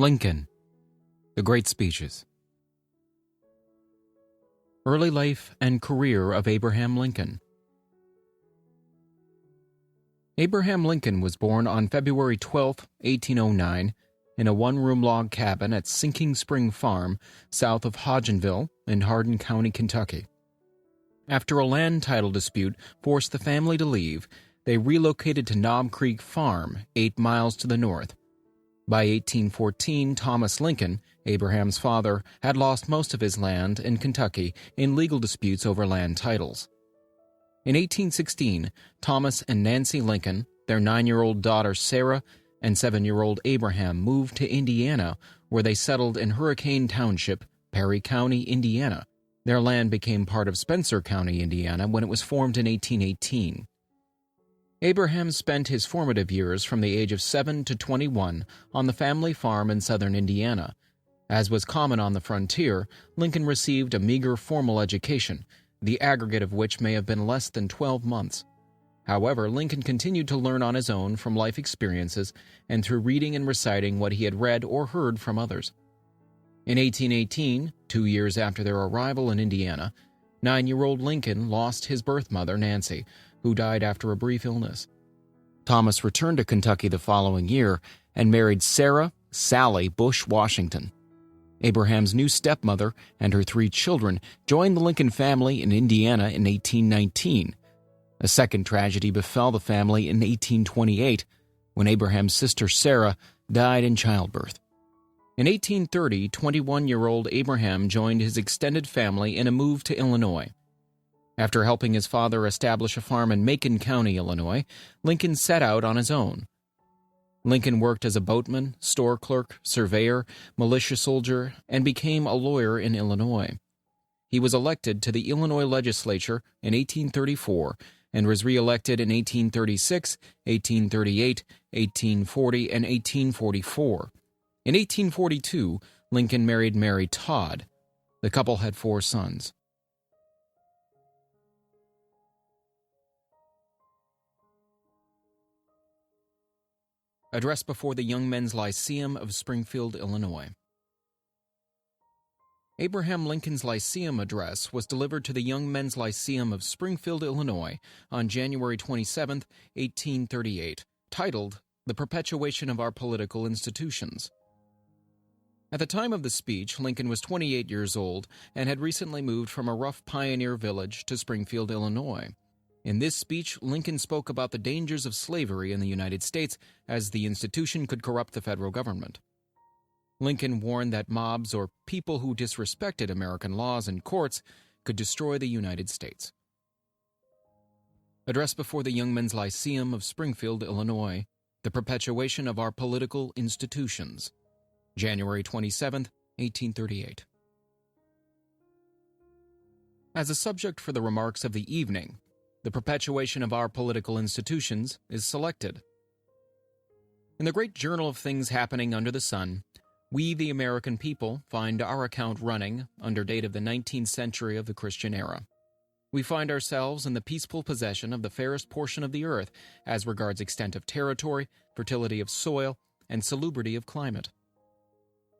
Lincoln. The Great Speeches. Early life and career of Abraham Lincoln. Abraham Lincoln was born on February 12, 1809, in a one-room log cabin at Sinking Spring Farm, south of Hodgenville in Hardin County, Kentucky. After a land title dispute forced the family to leave, they relocated to Knob Creek Farm, 8 miles to the north. By 1814, Thomas Lincoln, Abraham's father, had lost most of his land in Kentucky in legal disputes over land titles. In 1816, Thomas and Nancy Lincoln, their 9-year-old daughter Sarah, and 7-year-old Abraham moved to Indiana, where they settled in Hurricane Township, Perry County, Indiana. Their land became part of Spencer County, Indiana, when it was formed in 1818. Abraham spent his formative years from the age of 7 to 21 on the family farm in southern Indiana. As was common on the frontier, Lincoln received a meager formal education, the aggregate of which may have been less than 12 months. However, Lincoln continued to learn on his own from life experiences and through reading and reciting what he had read or heard from others. In 1818, 2 years after their arrival in Indiana, 9-year-old Lincoln lost his birth mother, Nancy, who died after a brief illness. Thomas returned to Kentucky the following year and married Sarah Sally Bush Washington. Abraham's new stepmother and her 3 children joined the Lincoln family in Indiana in 1819. A second tragedy befell the family in 1828, when Abraham's sister Sarah died in childbirth. In 1830, 21-year-old Abraham joined his extended family in a move to Illinois. After helping his father establish a farm in Macon County, Illinois, Lincoln set out on his own. Lincoln worked as a boatman, store clerk, surveyor, militia soldier, and became a lawyer in Illinois. He was elected to the Illinois legislature in 1834 and was re-elected in 1836, 1838, 1840, and 1844. In 1842, Lincoln married Mary Todd. The couple had 4 sons. Address before the Young Men's Lyceum of Springfield, Illinois. Abraham Lincoln's Lyceum address was delivered to the Young Men's Lyceum of Springfield, Illinois, on January 27, 1838, titled, "The Perpetuation of Our Political Institutions." At the time of the speech, Lincoln was 28 years old and had recently moved from a rough pioneer village to Springfield, Illinois. In this speech, Lincoln spoke about the dangers of slavery in the United States, as the institution could corrupt the federal government. Lincoln warned that mobs or people who disrespected American laws and courts could destroy the United States. Address before the Young Men's Lyceum of Springfield, Illinois, "The Perpetuation of Our Political Institutions," January 27, 1838. As a subject for the remarks of the evening, the perpetuation of our political institutions is selected. In the great journal of things happening under the sun, we, the American people, find our account running under date of the 19th century of the Christian era. We find ourselves in the peaceful possession of the fairest portion of the earth as regards extent of territory, fertility of soil, and salubrity of climate.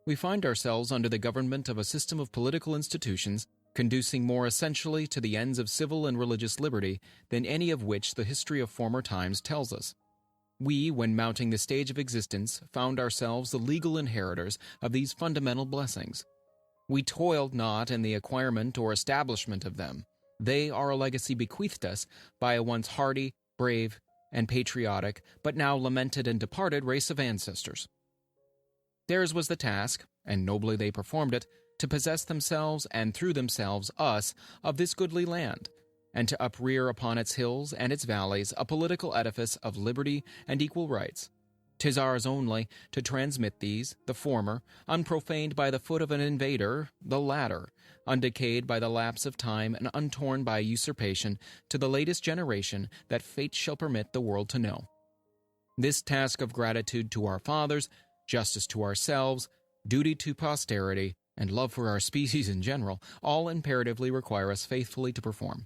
We find ourselves under the government of a system of political institutions conducing more essentially to the ends of civil and religious liberty than any of which the history of former times tells us. We, when mounting the stage of existence, found ourselves the legal inheritors of these fundamental blessings. We toiled not in the acquirement or establishment of them. They are a legacy bequeathed us by a once hardy, brave, and patriotic, but now lamented and departed race of ancestors. Theirs was the task, and nobly they performed it, to possess themselves and through themselves us of this goodly land, and to uprear upon its hills and its valleys a political edifice of liberty and equal rights. 'Tis ours only to transmit these, the former, unprofaned by the foot of an invader, the latter, undecayed by the lapse of time and untorn by usurpation, to the latest generation that fate shall permit the world to know. This task of gratitude to our fathers, justice to ourselves, duty to posterity, and love for our species in general, all imperatively require us faithfully to perform.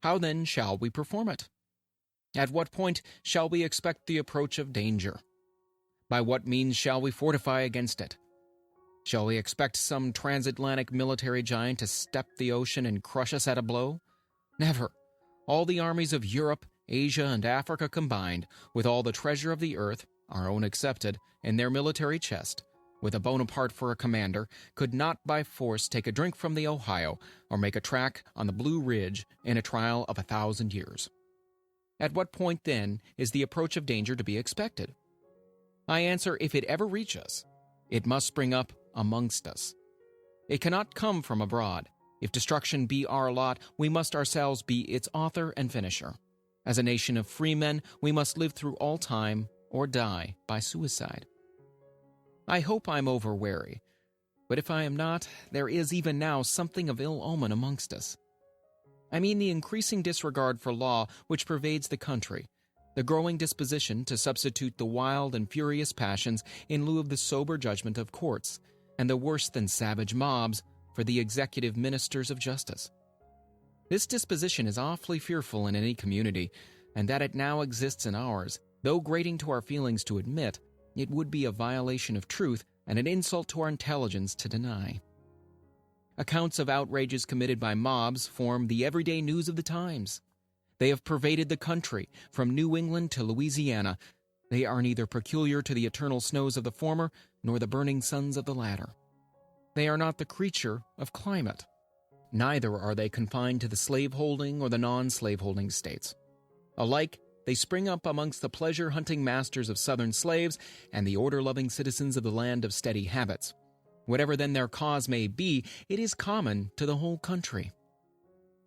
How then shall we perform it? At what point shall we expect the approach of danger? By what means shall we fortify against it? Shall we expect some transatlantic military giant to step the ocean and crush us at a blow? Never. All the armies of Europe, Asia, and Africa combined, with all the treasure of the earth, our own excepted, in their military chest, with a Bonaparte for a commander, could not by force take a drink from the Ohio or make a track on the Blue Ridge in a trial of 1,000 years. At what point, then, is the approach of danger to be expected? I answer, if it ever reach us, it must spring up amongst us. It cannot come from abroad. If destruction be our lot, we must ourselves be its author and finisher. As a nation of free men, we must live through all time or die by suicide. I hope I'm over-wary, but if I am not, there is even now something of ill omen amongst us. I mean the increasing disregard for law which pervades the country, the growing disposition to substitute the wild and furious passions in lieu of the sober judgment of courts, and the worse than savage mobs for the executive ministers of justice. This disposition is awfully fearful in any community, and that it now exists in ours, though grating to our feelings to admit, it would be a violation of truth and an insult to our intelligence to deny. Accounts of outrages committed by mobs form the everyday news of the times. They have pervaded the country, from New England to Louisiana. They are neither peculiar to the eternal snows of the former, nor the burning suns of the latter. They are not the creature of climate. Neither are they confined to the slaveholding or the non-slaveholding states. Alike, they spring up amongst the pleasure-hunting masters of Southern slaves and the order-loving citizens of the land of steady habits. Whatever then their cause may be, it is common to the whole country.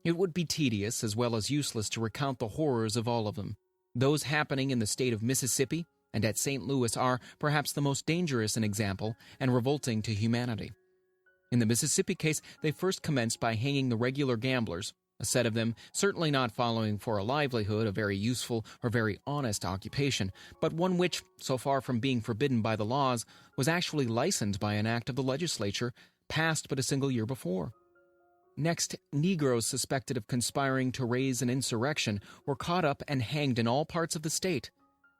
It would be tedious as well as useless to recount the horrors of all of them. Those happening in the state of Mississippi and at St. Louis are perhaps the most dangerous in example and revolting to humanity. In the Mississippi case, they first commenced by hanging the regular gamblers, a set of them certainly not following for a livelihood, a very useful or very honest occupation, but one which, so far from being forbidden by the laws, was actually licensed by an act of the legislature passed but a single year before. Next, Negroes suspected of conspiring to raise an insurrection were caught up and hanged in all parts of the state.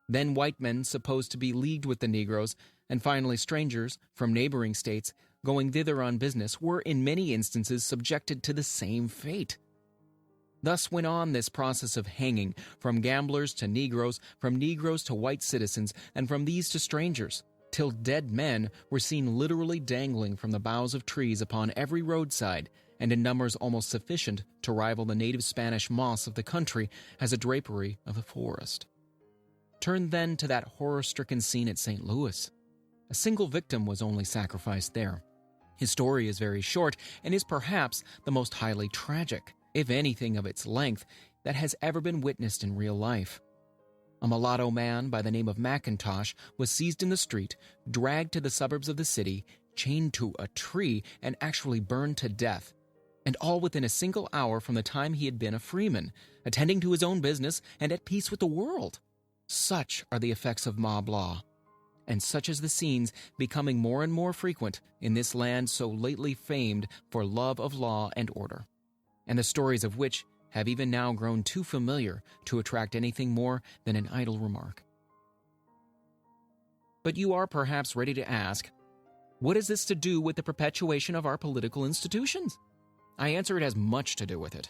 Then white men supposed to be leagued with the Negroes, and finally strangers from neighboring states going thither on business were in many instances subjected to the same fate. Thus went on this process of hanging, from gamblers to Negroes, from Negroes to white citizens, and from these to strangers, till dead men were seen literally dangling from the boughs of trees upon every roadside, and in numbers almost sufficient to rival the native Spanish moss of the country as a drapery of a forest. Turn then to that horror-stricken scene at St. Louis. A single victim was only sacrificed there. His story is very short and is perhaps the most highly tragic, if anything of its length, that has ever been witnessed in real life. A mulatto man by the name of McIntosh was seized in the street, dragged to the suburbs of the city, chained to a tree, and actually burned to death, and all within a single hour from the time he had been a freeman, attending to his own business and at peace with the world. Such are the effects of mob law, and such is the scenes becoming more and more frequent in this land so lately famed for love of law and order, and the stories of which have even now grown too familiar to attract anything more than an idle remark. But you are perhaps ready to ask, what has this to do with the perpetuation of our political institutions? I answer, it has much to do with it.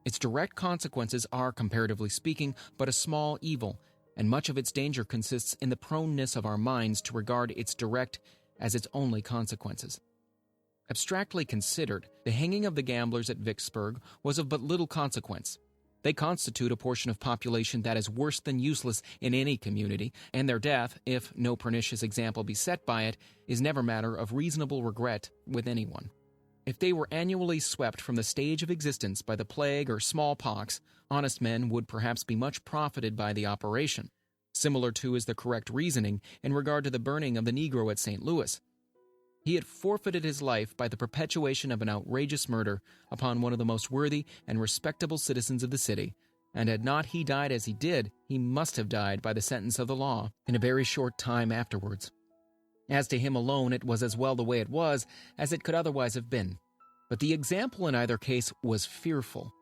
Its direct consequences are, comparatively speaking, but a small evil, and much of its danger consists in the proneness of our minds to regard its direct as its only consequences. Abstractly considered, the hanging of the gamblers at Vicksburg was of but little consequence. They constitute a portion of population that is worse than useless in any community, and their death, if no pernicious example be set by it, is never matter of reasonable regret with anyone. If they were annually swept from the stage of existence by the plague or smallpox, honest men would perhaps be much profited by the operation. Similar to is the correct reasoning in regard to the burning of the Negro at St. Louis. He had forfeited his life by the perpetuation of an outrageous murder upon one of the most worthy and respectable citizens of the city, and had not he died as he did, he must have died by the sentence of the law in a very short time afterwards. As to him alone, it was as well the way it was as it could otherwise have been, but the example in either case was fearful.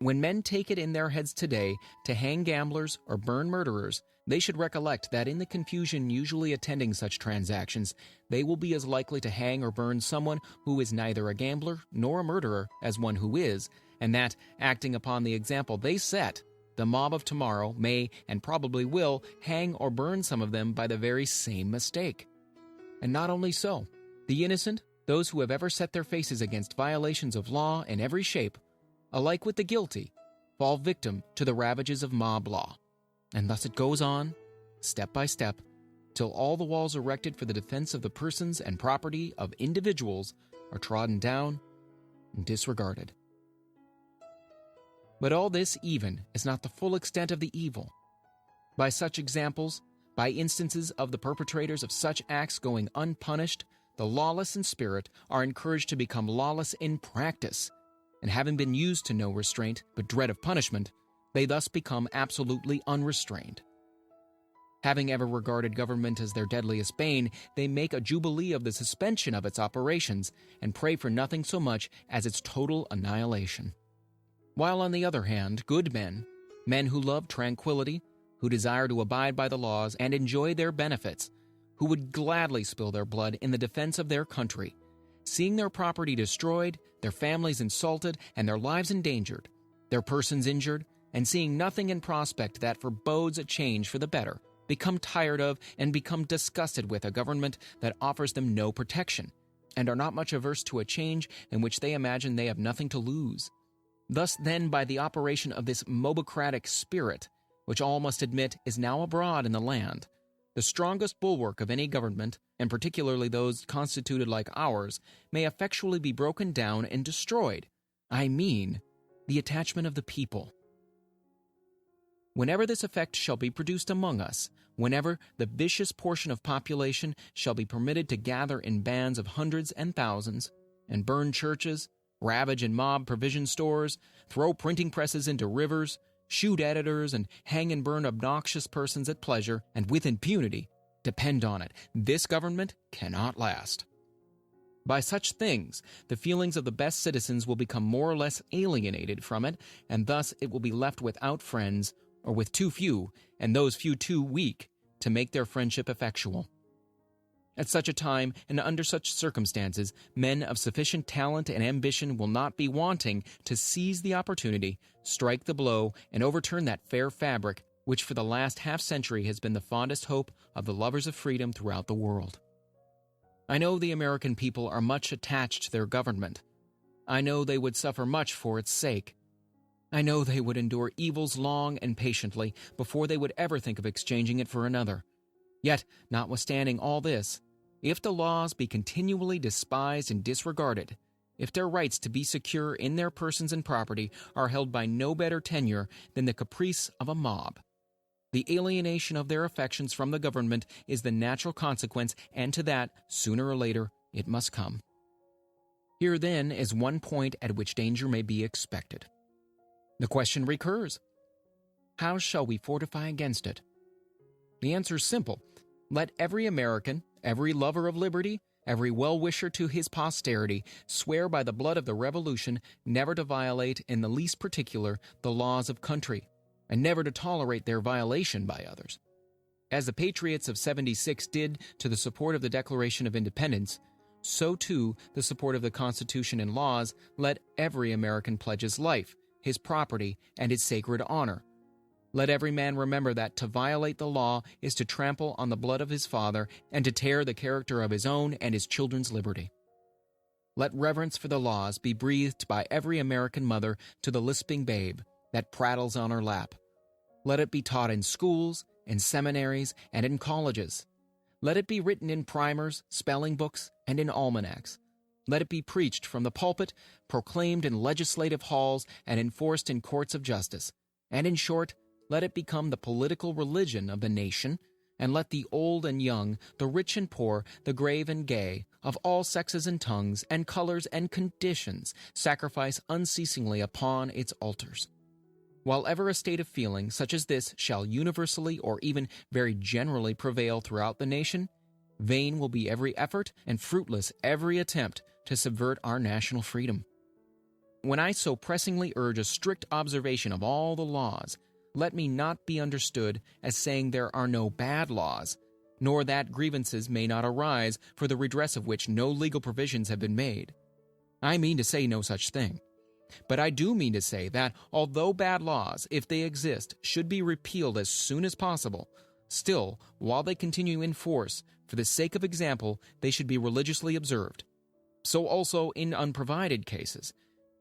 When men take it in their heads today to hang gamblers or burn murderers, they should recollect that in the confusion usually attending such transactions, they will be as likely to hang or burn someone who is neither a gambler nor a murderer as one who is, and that, acting upon the example they set, the mob of tomorrow may and probably will hang or burn some of them by the very same mistake. And not only so, the innocent, those who have ever set their faces against violations of law in every shape, alike with the guilty, fall victim to the ravages of mob law. And thus it goes on, step by step, till all the walls erected for the defense of the persons and property of individuals are trodden down and disregarded. But all this even is not the full extent of the evil. By such examples, by instances of the perpetrators of such acts going unpunished, the lawless in spirit are encouraged to become lawless in practice, and having been used to no restraint but dread of punishment, they thus become absolutely unrestrained. Having ever regarded government as their deadliest bane, they make a jubilee of the suspension of its operations and pray for nothing so much as its total annihilation. While on the other hand, good men, men who love tranquility, who desire to abide by the laws and enjoy their benefits, who would gladly spill their blood in the defense of their country, seeing their property destroyed, their families insulted, and their lives endangered, their persons injured, and seeing nothing in prospect that forebodes a change for the better, become tired of and become disgusted with a government that offers them no protection, and are not much averse to a change in which they imagine they have nothing to lose. Thus then, by the operation of this mobocratic spirit, which all must admit is now abroad in the land, the strongest bulwark of any government, and particularly those constituted like ours, may effectually be broken down and destroyed. I mean, the attachment of the people. Whenever this effect shall be produced among us, whenever the vicious portion of population shall be permitted to gather in bands of hundreds and thousands, and burn churches, ravage and mob provision stores, throw printing presses into rivers, shoot editors, and hang and burn obnoxious persons at pleasure and with impunity, depend on it, this government cannot last. By such things, the feelings of the best citizens will become more or less alienated from it, and thus it will be left without friends, or with too few, and those few too weak, to make their friendship effectual. At such a time, and under such circumstances, men of sufficient talent and ambition will not be wanting to seize the opportunity, strike the blow, and overturn that fair fabric which for the last half-century has been the fondest hope of the lovers of freedom throughout the world. I know the American people are much attached to their government. I know they would suffer much for its sake. I know they would endure evils long and patiently before they would ever think of exchanging it for another. Yet, notwithstanding all this, if the laws be continually despised and disregarded, if their rights to be secure in their persons and property are held by no better tenure than the caprice of a mob, the alienation of their affections from the government is the natural consequence, and to that, sooner or later, it must come. Here, then, is one point at which danger may be expected. The question recurs: how shall we fortify against it? The answer is simple. Let every American, every lover of liberty, every well-wisher to his posterity swear by the blood of the Revolution never to violate in the least particular the laws of country, and never to tolerate their violation by others. As the patriots of '76 did to the support of the Declaration of Independence, so too the support of the Constitution and laws let every American pledge his life, his property, and his sacred honor. Let every man remember that to violate the law is to trample on the blood of his father and to tear the character of his own and his children's liberty. Let reverence for the laws be breathed by every American mother to the lisping babe that prattles on her lap. Let it be taught in schools, in seminaries, and in colleges. Let it be written in primers, spelling books, and in almanacs. Let it be preached from the pulpit, proclaimed in legislative halls, and enforced in courts of justice. And in short, let it become the political religion of the nation, and let the old and young, the rich and poor, the grave and gay, of all sexes and tongues, and colors and conditions, sacrifice unceasingly upon its altars. While ever a state of feeling such as this shall universally or even very generally prevail throughout the nation, vain will be every effort and fruitless every attempt to subvert our national freedom. When I so pressingly urge a strict observation of all the laws, let me not be understood as saying there are no bad laws, nor that grievances may not arise for the redress of which no legal provisions have been made. I mean to say no such thing. But I do mean to say that although bad laws, if they exist, should be repealed as soon as possible, still, while they continue in force, for the sake of example, they should be religiously observed. So also in unprovided cases.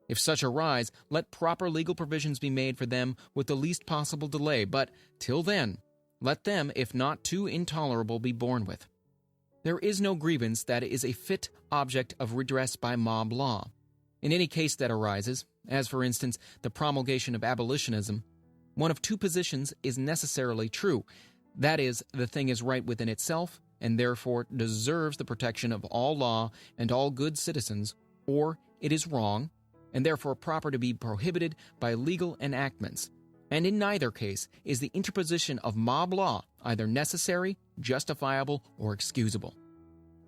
If such arise, let proper legal provisions be made for them with the least possible delay, but till then, let them, if not too intolerable, be borne with. There is no grievance that is a fit object of redress by mob law. In any case that arises, as for instance the promulgation of abolitionism, one of two positions is necessarily true. That is, the thing is right within itself, and therefore deserves the protection of all law and all good citizens, or it is wrong, and therefore proper to be prohibited by legal enactments. And in neither case is the interposition of mob law either necessary, justifiable, or excusable.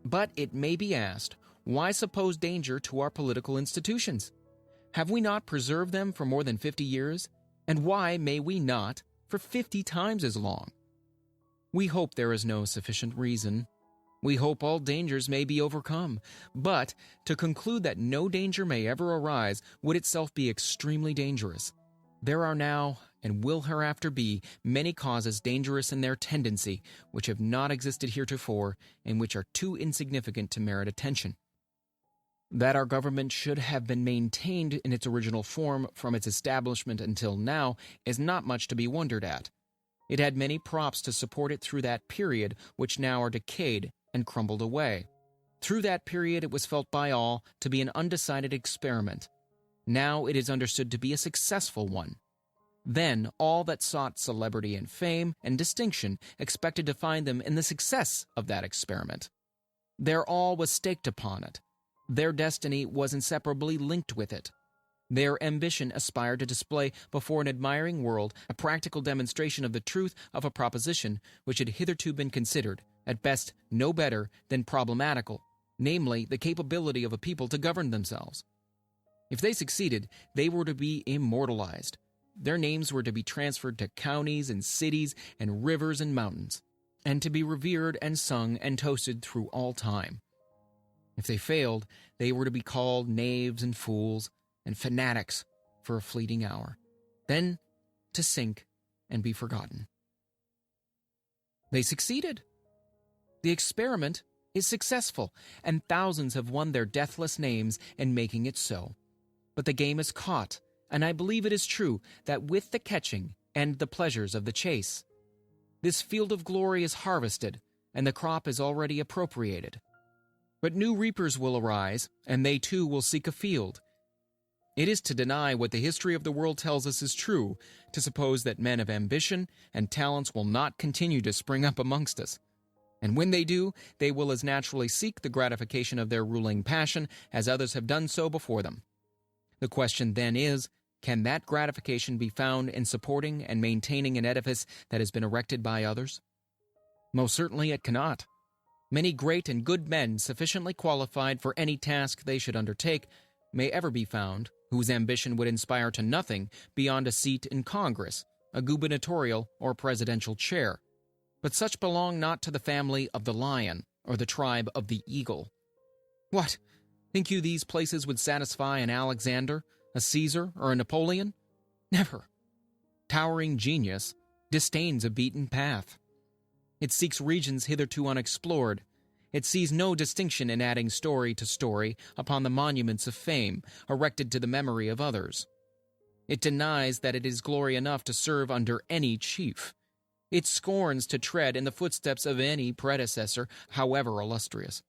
But it may be asked, why suppose danger to our political institutions? Have we not preserved them for more than 50 years? And why may we not for 50 times as long? We hope there is no sufficient reason. We hope all dangers may be overcome. But to conclude that no danger may ever arise would itself be extremely dangerous. There are now, and will hereafter be, many causes dangerous in their tendency, which have not existed heretofore, and which are too insignificant to merit attention. That our government should have been maintained in its original form from its establishment until now is not much to be wondered at. It had many props to support it through that period, which now are decayed and crumbled away. Through that period it was felt by all to be an undecided experiment. Now it is understood to be a successful one. Then all that sought celebrity and fame and distinction expected to find them in the success of that experiment. Their all was staked upon it. Their destiny was inseparably linked with it. Their ambition aspired to display before an admiring world a practical demonstration of the truth of a proposition which had hitherto been considered, at best, no better than problematical, namely, the capability of a people to govern themselves. If they succeeded, they were to be immortalized. Their names were to be transferred to counties and cities and rivers and mountains, and to be revered and sung and toasted through all time. If they failed, they were to be called knaves and fools and fanatics for a fleeting hour, then to sink and be forgotten. They succeeded. The experiment is successful, and thousands have won their deathless names in making it so. But the game is caught, and I believe it is true that with the catching end the pleasures of the chase. This field of glory is harvested, and the crop is already appropriated. But new reapers will arise, and they too will seek a field. It is to deny what the history of the world tells us is true, to suppose that men of ambition and talents will not continue to spring up amongst us. And when they do, they will as naturally seek the gratification of their ruling passion as others have done so before them. The question then is, can that gratification be found in supporting and maintaining an edifice that has been erected by others? Most certainly it cannot. Many great and good men sufficiently qualified for any task they should undertake may ever be found, whose ambition would inspire to nothing beyond a seat in Congress, a gubernatorial or presidential chair. But such belong not to the family of the lion or the tribe of the eagle. What? Think you these places would satisfy an Alexander, a Caesar, or a Napoleon? Never. Towering genius disdains a beaten path. It seeks regions hitherto unexplored. It sees no distinction in adding story to story upon the monuments of fame erected to the memory of others. It denies that it is glory enough to serve under any chief. It scorns to tread in the footsteps of any predecessor, however illustrious.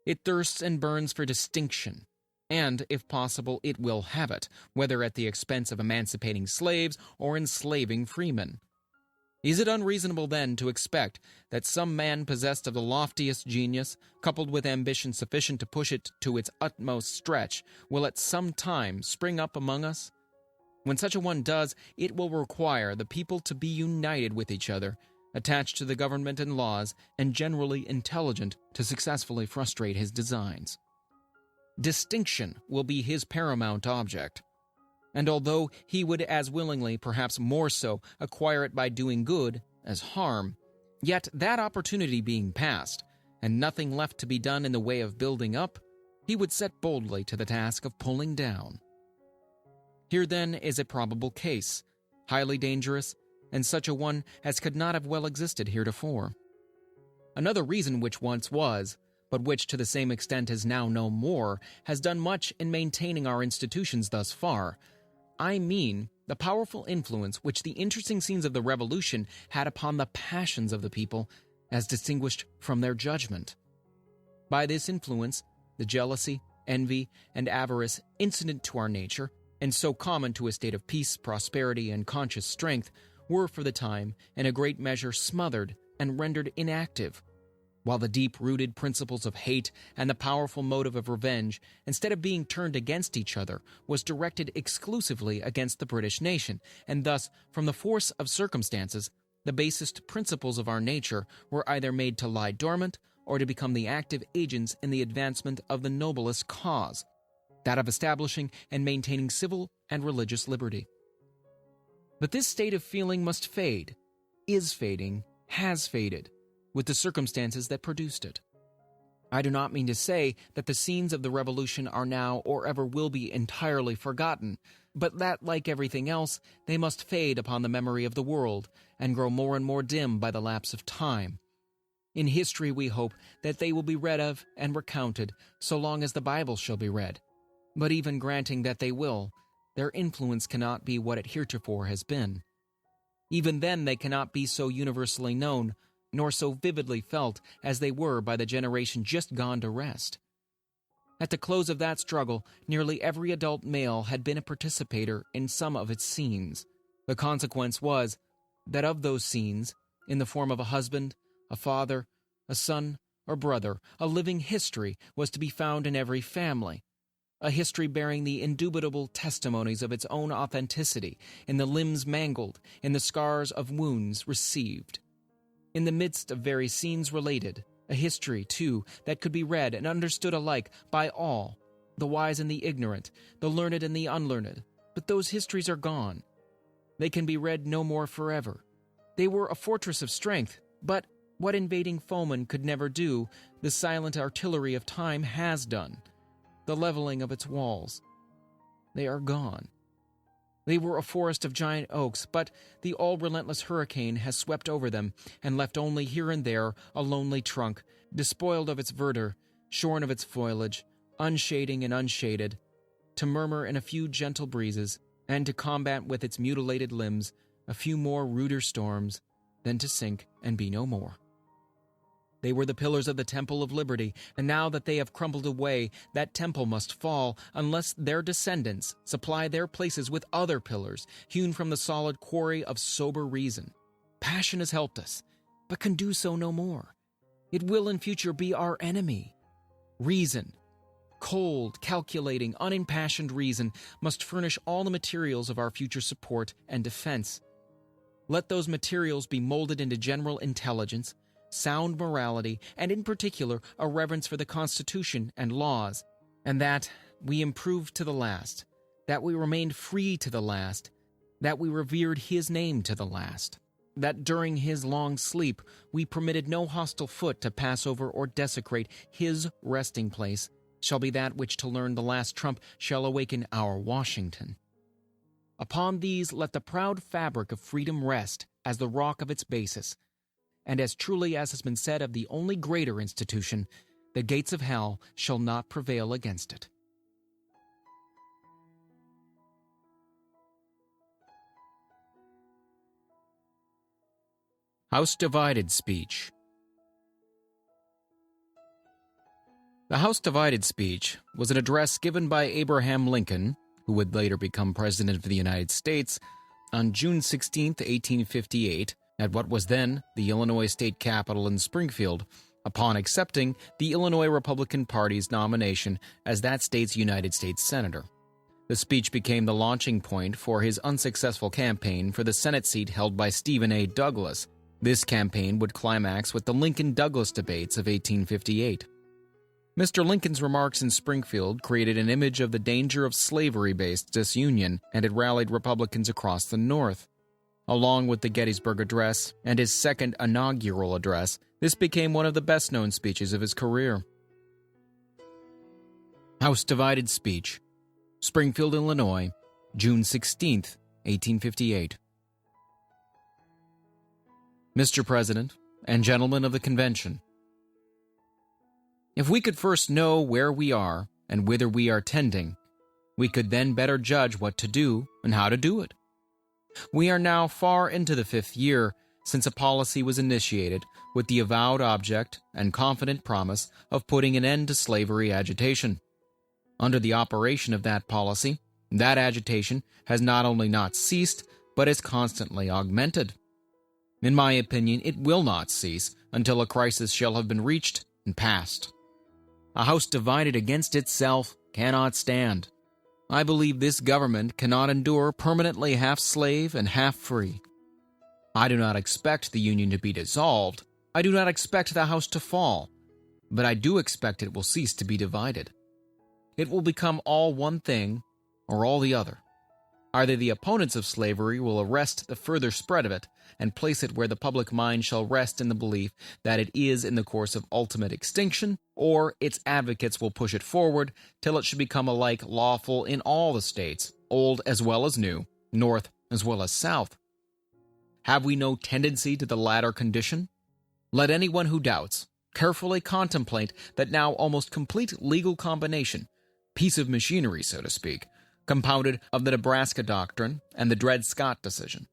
It thirsts and burns for distinction, and, if possible, it will have it, whether at the expense of emancipating slaves or enslaving freemen. Is it unreasonable, then, to expect that some man possessed of the loftiest genius, coupled with ambition sufficient to push it to its utmost stretch, will at some time spring up among us? When such a one does, it will require the people to be united with each other, attached to the government and laws, and generally intelligent to successfully frustrate his designs. Distinction will be his paramount object. And although he would as willingly, perhaps more so, acquire it by doing good as harm, yet that opportunity being past, and nothing left to be done in the way of building up, he would set boldly to the task of pulling down. Here then is a probable case, highly dangerous, and such a one as could not have well existed heretofore. Another reason which once was, but which to the same extent is now no more, has done much in maintaining our institutions thus far. I mean the powerful influence which the interesting scenes of the Revolution had upon the passions of the people, as distinguished from their judgment. By this influence, the jealousy, envy, and avarice incident to our nature, and so common to a state of peace, prosperity, and conscious strength, were for the time, in a great measure, smothered and rendered inactive, while the deep-rooted principles of hate and the powerful motive of revenge, instead of being turned against each other, was directed exclusively against the British nation, and thus, from the force of circumstances, the basest principles of our nature were either made to lie dormant or to become the active agents in the advancement of the noblest cause, that of establishing and maintaining civil and religious liberty. But this state of feeling must fade, is fading, has faded, with the circumstances that produced it. I do not mean to say that the scenes of the Revolution are now or ever will be entirely forgotten, but that, like everything else, they must fade upon the memory of the world and grow more and more dim by the lapse of time. In history we hope that they will be read of and recounted so long as the Bible shall be read. But even granting that they will, their influence cannot be what it heretofore has been. Even then they cannot be so universally known, nor so vividly felt as they were by the generation just gone to rest. At the close of that struggle, nearly every adult male had been a participator in some of its scenes. The consequence was that of those scenes, in the form of a husband, a father, a son, or brother, a living history was to be found in every family, a history bearing the indubitable testimonies of its own authenticity, in the limbs mangled, in the scars of wounds received. In the midst of very scenes related, a history, too, that could be read and understood alike by all, the wise and the ignorant, the learned and the unlearned. But those histories are gone. They can be read no more forever. They were a fortress of strength, but what invading foeman could never do, the silent artillery of time has done, the leveling of its walls. They are gone. They were a forest of giant oaks, but the all-relentless hurricane has swept over them and left only here and there a lonely trunk, despoiled of its verdure, shorn of its foliage, unshading and unshaded, to murmur in a few gentle breezes, and to combat with its mutilated limbs a few more ruder storms, then to sink and be no more. They were the pillars of the Temple of Liberty, and now that they have crumbled away, that temple must fall unless their descendants supply their places with other pillars, hewn from the solid quarry of sober reason. Passion has helped us, but can do so no more. It will in future be our enemy. Reason, cold, calculating, unimpassioned reason, must furnish all the materials of our future support and defense. Let those materials be molded into general intelligence, sound morality, and in particular a reverence for the Constitution and laws, and that we improved to the last, that we remained free to the last, that we revered his name to the last, that during his long sleep we permitted no hostile foot to pass over or desecrate his resting place, shall be that which to learn the last trump shall awaken our Washington. Upon these let the proud fabric of freedom rest as the rock of its basis, and as truly as has been said of the only greater institution, the gates of hell shall not prevail against it. House Divided Speech. The House Divided Speech was an address given by Abraham Lincoln, who would later become President of the United States, on June 16, 1858, at what was then the Illinois state capitol in Springfield, upon accepting the Illinois Republican Party's nomination as that state's United States Senator. The speech became the launching point for his unsuccessful campaign for the Senate seat held by Stephen A. Douglas. This campaign would climax with the Lincoln-Douglas debates of 1858. Mr. Lincoln's remarks in Springfield created an image of the danger of slavery-based disunion, and it rallied Republicans across the North. Along with the Gettysburg Address and his Second Inaugural Address, this became one of the best-known speeches of his career. House Divided Speech, Springfield, Illinois, June 16, 1858. Mr. President and Gentlemen of the Convention, if we could first know where we are and whither we are tending, we could then better judge what to do and how to do it. We are now far into the 5th year since a policy was initiated with the avowed object and confident promise of putting an end to slavery agitation. Under the operation of that policy, that agitation has not only not ceased, but is constantly augmented. In my opinion, it will not cease until a crisis shall have been reached and passed. A house divided against itself cannot stand. I believe this government cannot endure permanently half slave and half free. I do not expect the Union to be dissolved. I do not expect the house to fall. But I do expect it will cease to be divided. It will become all one thing or all the other. Either the opponents of slavery will arrest the further spread of it and place it where the public mind shall rest in the belief that it is in the course of ultimate extinction, or its advocates will push it forward till it should become alike lawful in all the states, old as well as new, north as well as south. Have we no tendency to the latter condition? Let anyone who doubts carefully contemplate that now almost complete legal combination, piece of machinery, so to speak, compounded of the Nebraska Doctrine and the Dred Scott decision.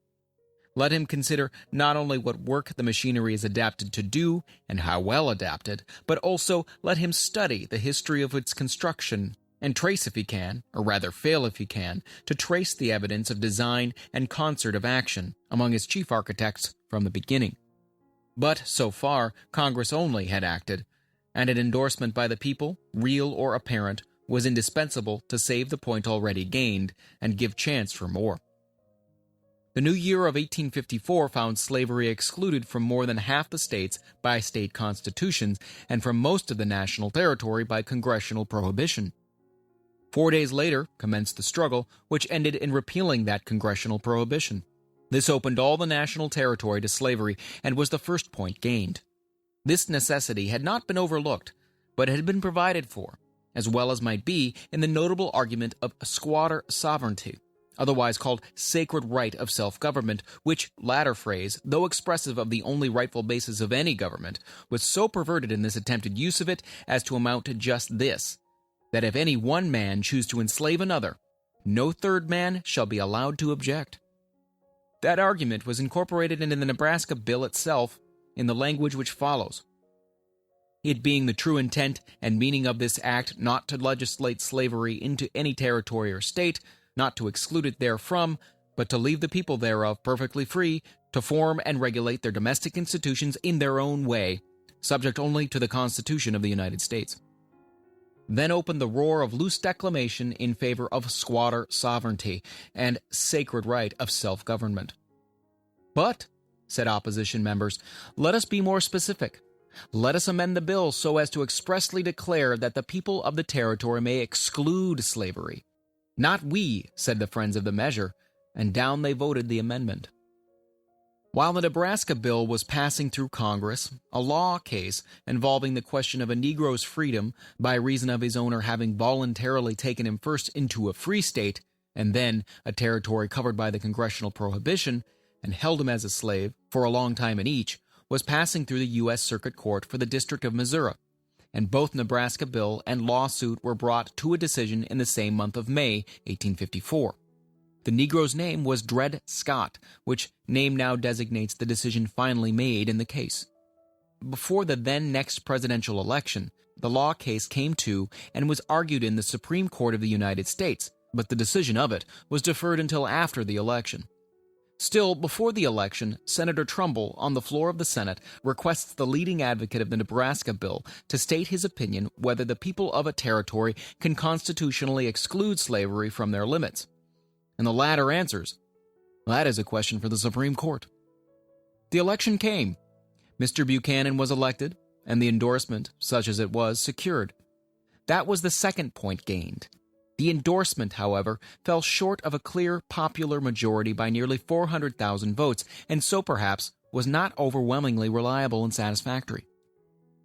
Let him consider not only what work the machinery is adapted to do and how well adapted, but also let him study the history of its construction and trace if he can, or rather fail if he can, to trace the evidence of design and concert of action among its chief architects from the beginning. But, so far, Congress only had acted, and an endorsement by the people, real or apparent, was indispensable to save the point already gained and give chance for more. The new year of 1854 found slavery excluded from more than half the states by state constitutions and from most of the national territory by congressional prohibition. 4 days later commenced the struggle, which ended in repealing that congressional prohibition. This opened all the national territory to slavery and was the first point gained. This necessity had not been overlooked, but had been provided for, as well as might be, in the notable argument of squatter sovereignty, otherwise called sacred right of self-government, which latter phrase, though expressive of the only rightful basis of any government, was so perverted in this attempted use of it as to amount to just this, that if any one man choose to enslave another, no third man shall be allowed to object. That argument was incorporated into the Nebraska bill itself in the language which follows. It being the true intent and meaning of this act not to legislate slavery into any territory or state, not to exclude it therefrom, but to leave the people thereof perfectly free to form and regulate their domestic institutions in their own way, subject only to the Constitution of the United States. Then opened the roar of loose declamation in favor of squatter sovereignty and sacred right of self-government. But, said opposition members, let us be more specific. Let us amend the bill so as to expressly declare that the people of the territory may exclude slavery. Not we, said the friends of the measure, and down they voted the amendment. While the Nebraska bill was passing through Congress, a law case involving the question of a Negro's freedom by reason of his owner having voluntarily taken him first into a free state and then a territory covered by the congressional prohibition and held him as a slave for a long time in each, was passing through the U.S. Circuit Court for the District of Missouri, and both Nebraska bill and lawsuit were brought to a decision in the same month of May, 1854. The Negro's name was Dred Scott, which name now designates the decision finally made in the case. Before the then next presidential election, the law case came to and was argued in the Supreme Court of the United States, but the decision of it was deferred until after the election. Still, before the election, Senator Trumbull, on the floor of the Senate, requests the leading advocate of the Nebraska bill to state his opinion whether the people of a territory can constitutionally exclude slavery from their limits. And the latter answers, that is a question for the Supreme Court. The election came. Mr. Buchanan was elected, and the endorsement, such as it was, secured. That was the second point gained. The endorsement, however, fell short of a clear popular majority by nearly 400,000 votes, and so perhaps was not overwhelmingly reliable and satisfactory.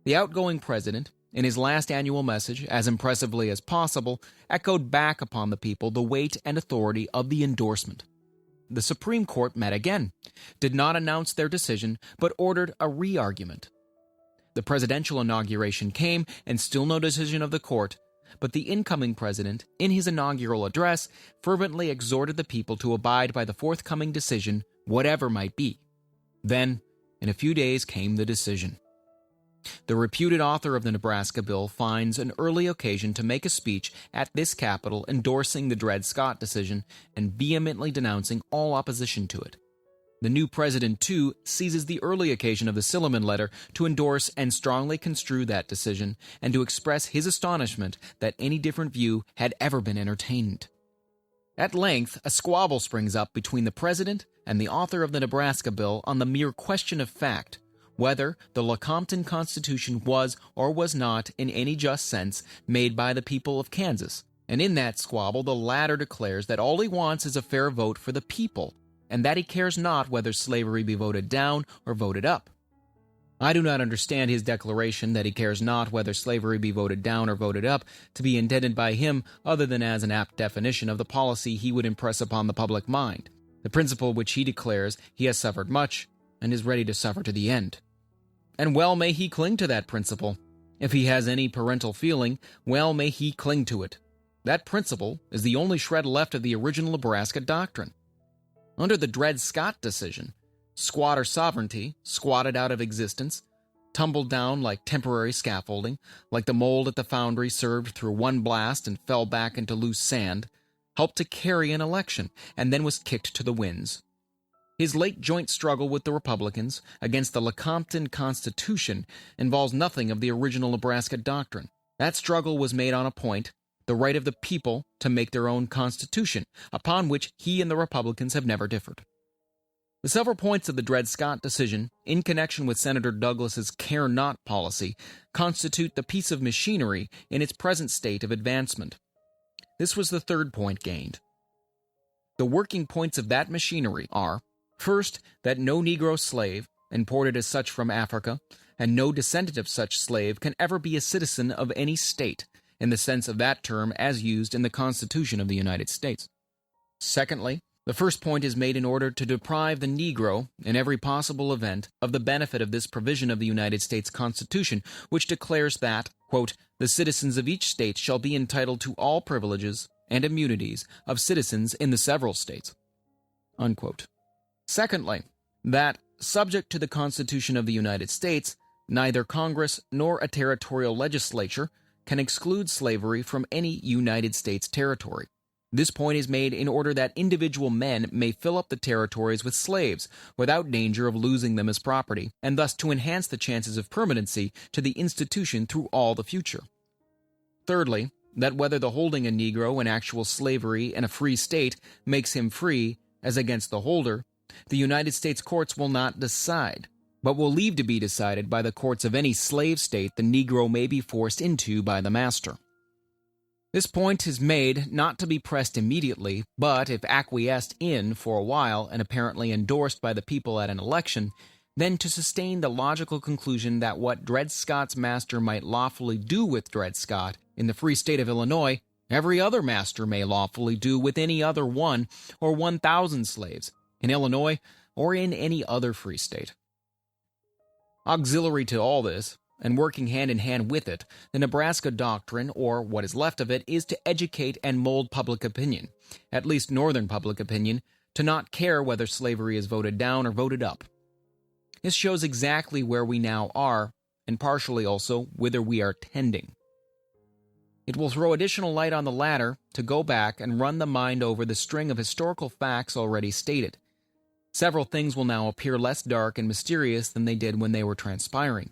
The outgoing president, in his last annual message, as impressively as possible, echoed back upon the people the weight and authority of the endorsement. The Supreme Court met again, did not announce their decision, but ordered a re-argument. The presidential inauguration came, and still no decision of the court, but the incoming president, in his inaugural address, fervently exhorted the people to abide by the forthcoming decision, whatever might be. Then, in a few days, came the decision. The reputed author of the Nebraska bill finds an early occasion to make a speech at this Capitol endorsing the Dred Scott decision and vehemently denouncing all opposition to it. The new president, too, seizes the early occasion of the Silliman letter to endorse and strongly construe that decision and to express his astonishment that any different view had ever been entertained. At length, a squabble springs up between the president and the author of the Nebraska bill on the mere question of fact, whether the Lecompton Constitution was or was not, in any just sense, made by the people of Kansas. And in that squabble, the latter declares that all he wants is a fair vote for the people, and that he cares not whether slavery be voted down or voted up. I do not understand his declaration that he cares not whether slavery be voted down or voted up to be intended by him other than as an apt definition of the policy he would impress upon the public mind, the principle which he declares he has suffered much and is ready to suffer to the end. And well may he cling to that principle. If he has any parental feeling, well may he cling to it. That principle is the only shred left of the original Nebraska doctrine. Under the Dred Scott decision, squatter sovereignty, squatted out of existence, tumbled down like temporary scaffolding, like the mold at the foundry served through one blast and fell back into loose sand, helped to carry an election, and then was kicked to the winds. His late joint struggle with the Republicans against the Lecompton Constitution involves nothing of the original Nebraska doctrine. That struggle was made on a point, the right of the people to make their own constitution, upon which he and the Republicans have never differed. The several points of the Dred Scott decision, in connection with Senator Douglas's care not policy, constitute the piece of machinery in its present state of advancement. This was the third point gained. The working points of that machinery are, first, that no Negro slave, imported as such from Africa, and no descendant of such slave can ever be a citizen of any state, in the sense of that term as used in the Constitution of the United States. Secondly, the first point is made in order to deprive the Negro, in every possible event, of the benefit of this provision of the United States Constitution, which declares that, quote, the citizens of each state shall be entitled to all privileges and immunities of citizens in the several states, unquote. Secondly, that, subject to the Constitution of the United States, neither Congress nor a territorial legislature can exclude slavery from any United States territory. This point is made in order that individual men may fill up the territories with slaves without danger of losing them as property, and thus to enhance the chances of permanency to the institution through all the future. Thirdly, that whether the holding a Negro in actual slavery in a free state makes him free as against the holder, the United States courts will not decide, but will leave to be decided by the courts of any slave state the Negro may be forced into by the master. This point is made not to be pressed immediately, but if acquiesced in for a while and apparently endorsed by the people at an election, then to sustain the logical conclusion that what Dred Scott's master might lawfully do with Dred Scott in the free state of Illinois, every other master may lawfully do with any other 1 or 1,000 slaves in Illinois or in any other free state. Auxiliary to all this, and working hand in hand with it, the Nebraska doctrine, or what is left of it, is to educate and mold public opinion, at least northern public opinion, to not care whether slavery is voted down or voted up. This shows exactly where we now are, and partially also whither we are tending. It will throw additional light on the latter to go back and run the mind over the string of historical facts already stated. Several things will now appear less dark and mysterious than they did when they were transpiring.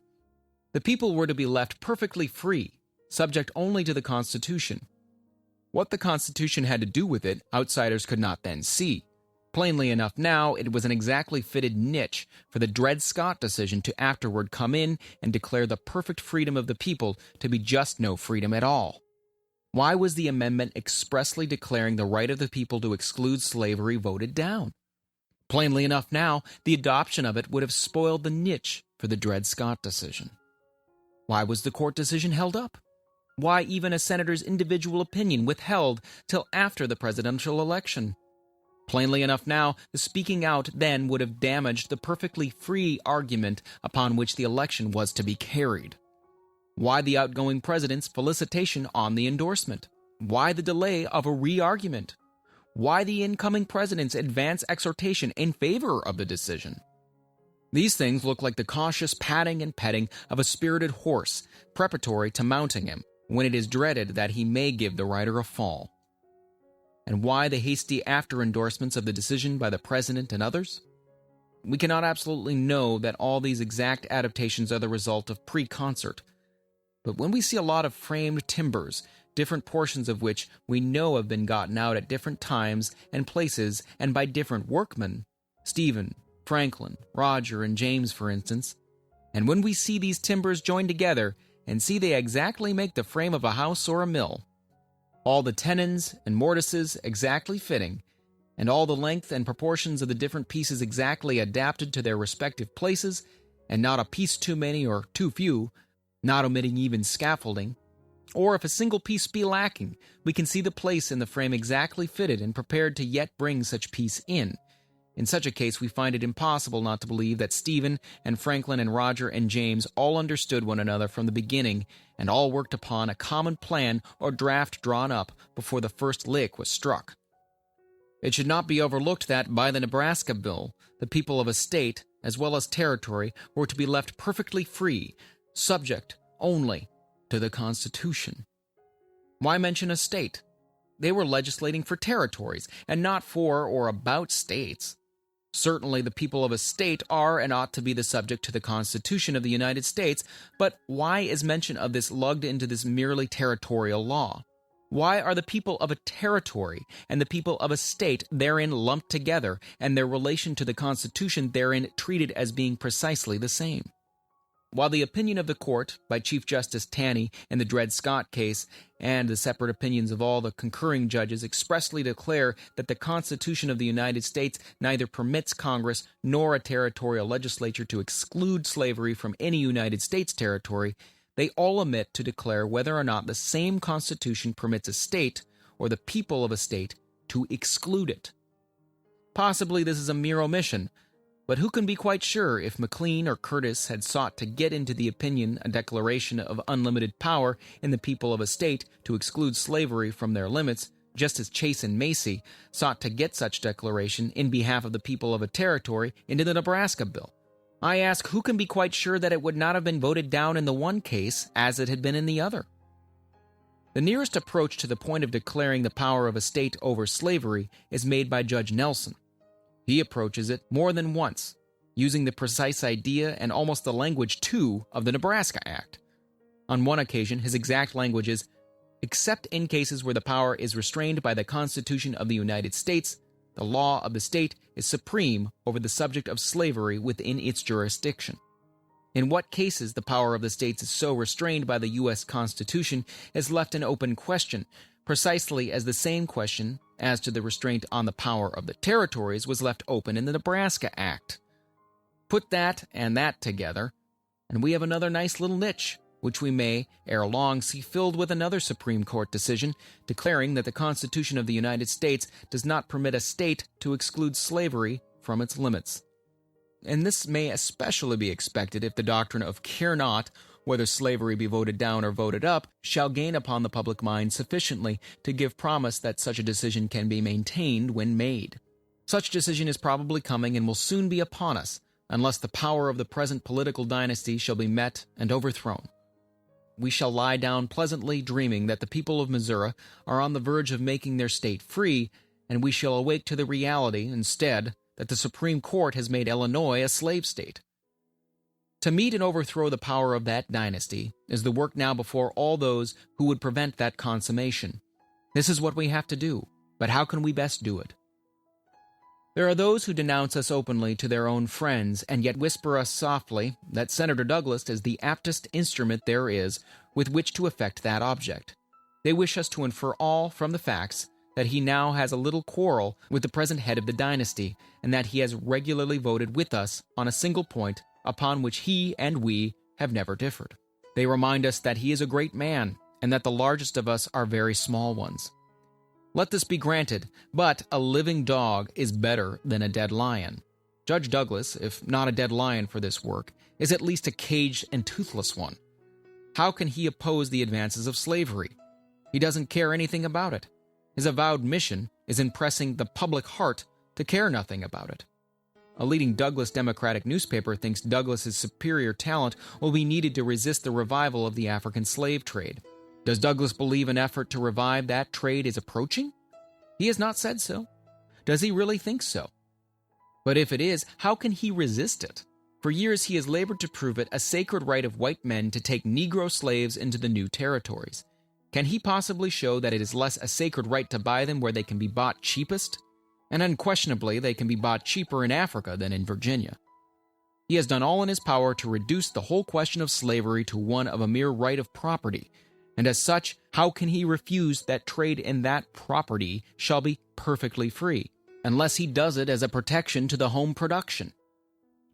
The people were to be left perfectly free, subject only to the Constitution. What the Constitution had to do with it, outsiders could not then see. Plainly enough now, it was an exactly fitted niche for the Dred Scott decision to afterward come in and declare the perfect freedom of the people to be just no freedom at all. Why was the amendment expressly declaring the right of the people to exclude slavery voted down? Plainly enough now, the adoption of it would have spoiled the niche for the Dred Scott decision. Why was the court decision held up? Why even a senator's individual opinion withheld till after the presidential election? Plainly enough now, the speaking out then would have damaged the perfectly free argument upon which the election was to be carried. Why the outgoing president's felicitation on the endorsement? Why the delay of a re-argument? Why the incoming president's advance exhortation in favor of the decision? These things look like the cautious patting and petting of a spirited horse preparatory to mounting him, when it is dreaded that he may give the rider a fall. And why the hasty after-endorsements of the decision by the president and others? We cannot absolutely know that all these exact adaptations are the result of pre-concert. But when we see a lot of framed timbers, different portions of which we know have been gotten out at different times and places and by different workmen, Stephen, Franklin, Roger, and James, for instance, and when we see these timbers joined together and see they exactly make the frame of a house or a mill, all the tenons and mortises exactly fitting, and all the length and proportions of the different pieces exactly adapted to their respective places, and not a piece too many or too few, not omitting even scaffolding, or if a single piece be lacking, we can see the place in the frame exactly fitted and prepared to yet bring such piece in. In such a case, we find it impossible not to believe that Stephen and Franklin and Roger and James all understood one another from the beginning and all worked upon a common plan or draft drawn up before the first lick was struck. It should not be overlooked that, by the Nebraska Bill, the people of a state, as well as territory, were to be left perfectly free, subject only to the Constitution. Why mention a state? They were legislating for territories, and not for or about states. Certainly the people of a state are and ought to be the subject to the Constitution of the United States, but why is mention of this lugged into this merely territorial law? Why are the people of a territory and the people of a state therein lumped together, and their relation to the Constitution therein treated as being precisely the same? While the opinion of the court, by Chief Justice Taney in the Dred Scott case, and the separate opinions of all the concurring judges expressly declare that the Constitution of the United States neither permits Congress nor a territorial legislature to exclude slavery from any United States territory, they all omit to declare whether or not the same Constitution permits a state, or the people of a state, to exclude it. Possibly this is a mere omission, but who can be quite sure if McLean or Curtis had sought to get into the opinion a declaration of unlimited power in the people of a state to exclude slavery from their limits, just as Chase and Macy sought to get such declaration in behalf of the people of a territory into the Nebraska Bill? I ask, who can be quite sure that it would not have been voted down in the one case as it had been in the other? The nearest approach to the point of declaring the power of a state over slavery is made by Judge Nelson. He approaches it more than once, using the precise idea and almost the language, too, of the Nebraska Act. On one occasion, his exact language is, "Except in cases where the power is restrained by the Constitution of the United States, the law of the state is supreme over the subject of slavery within its jurisdiction." In what cases the power of the states is so restrained by the U.S. Constitution is left an open question, precisely as the same question as to the restraint on the power of the territories was left open in the Nebraska Act. Put that and that together, and we have another nice little niche, which we may, ere long, see filled with another Supreme Court decision declaring that the Constitution of the United States does not permit a state to exclude slavery from its limits. And this may especially be expected if the doctrine of care not, whether slavery be voted down or voted up, shall gain upon the public mind sufficiently to give promise that such a decision can be maintained when made. Such decision is probably coming and will soon be upon us, unless the power of the present political dynasty shall be met and overthrown. We shall lie down pleasantly dreaming that the people of Missouri are on the verge of making their state free, and we shall awake to the reality, instead, that the Supreme Court has made Illinois a slave state. To meet and overthrow the power of that dynasty is the work now before all those who would prevent that consummation. This is what we have to do, but how can we best do it? There are those who denounce us openly to their own friends, and yet whisper us softly that Senator Douglas is the aptest instrument there is with which to effect that object. They wish us to infer all from the facts that he now has a little quarrel with the present head of the dynasty, and that he has regularly voted with us on a single point upon which he and we have never differed. They remind us that he is a great man, and that the largest of us are very small ones. Let this be granted, but a living dog is better than a dead lion. Judge Douglas, if not a dead lion for this work, is at least a caged and toothless one. How can he oppose the advances of slavery? He doesn't care anything about it. His avowed mission is impressing the public heart to care nothing about it. A leading Douglas Democratic newspaper thinks Douglas's superior talent will be needed to resist the revival of the African slave trade. Does Douglas believe an effort to revive that trade is approaching? He has not said so. Does he really think so? But if it is, how can he resist it? For years he has labored to prove it a sacred right of white men to take Negro slaves into the new territories. Can he possibly show that it is less a sacred right to buy them where they can be bought cheapest? And unquestionably, they can be bought cheaper in Africa than in Virginia. He has done all in his power to reduce the whole question of slavery to one of a mere right of property, and as such, how can he refuse that trade in that property shall be perfectly free, unless he does it as a protection to the home production?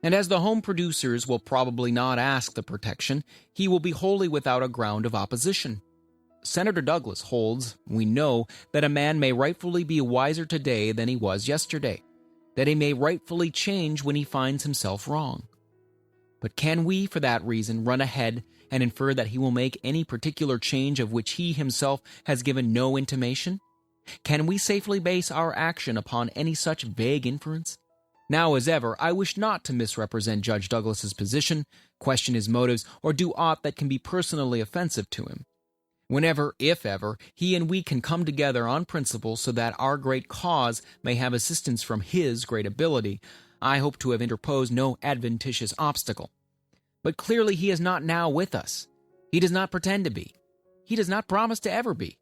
And as the home producers will probably not ask the protection, he will be wholly without a ground of opposition. Senator Douglas holds, we know, that a man may rightfully be wiser today than he was yesterday, that he may rightfully change when he finds himself wrong. But can we, for that reason, run ahead and infer that he will make any particular change of which he himself has given no intimation? Can we safely base our action upon any such vague inference? Now as ever, I wish not to misrepresent Judge Douglas's position, question his motives, or do aught that can be personally offensive to him. Whenever, if ever, he and we can come together on principle so that our great cause may have assistance from his great ability, I hope to have interposed no adventitious obstacle. But clearly he is not now with us. He does not pretend to be. He does not promise to ever be.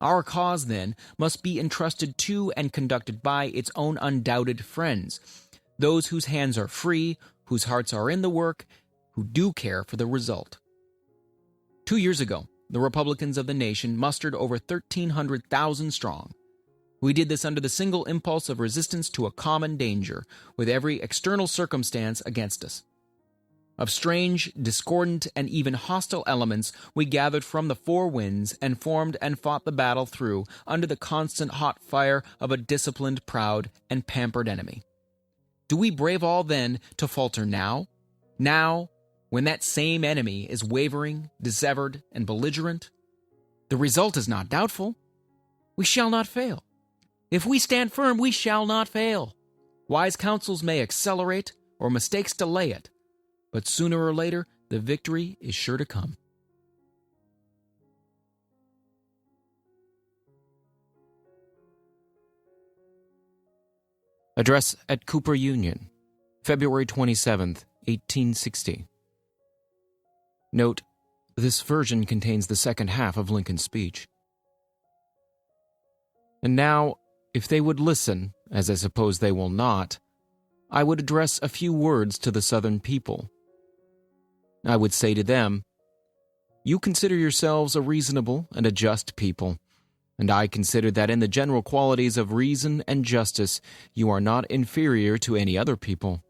Our cause, then, must be entrusted to and conducted by its own undoubted friends, those whose hands are free, whose hearts are in the work, who do care for the result. 2 years ago, the Republicans of the nation mustered over 1,300,000 strong. We did this under the single impulse of resistance to a common danger, with every external circumstance against us. Of strange, discordant, and even hostile elements we gathered from the four winds and formed and fought the battle through under the constant hot fire of a disciplined, proud, and pampered enemy. Do we brave all then to falter now? Now, when that same enemy is wavering, dissevered, and belligerent? The result is not doubtful. We shall not fail. If we stand firm, we shall not fail. Wise counsels may accelerate, or mistakes delay it, but sooner or later, the victory is sure to come. Address at Cooper Union, February 27, 1860. Note, this version contains the second half of Lincoln's speech. And now, if they would listen, as I suppose they will not, I would address a few words to the Southern people. I would say to them, you consider yourselves a reasonable and a just people, and I consider that in the general qualities of reason and justice you are not inferior to any other people.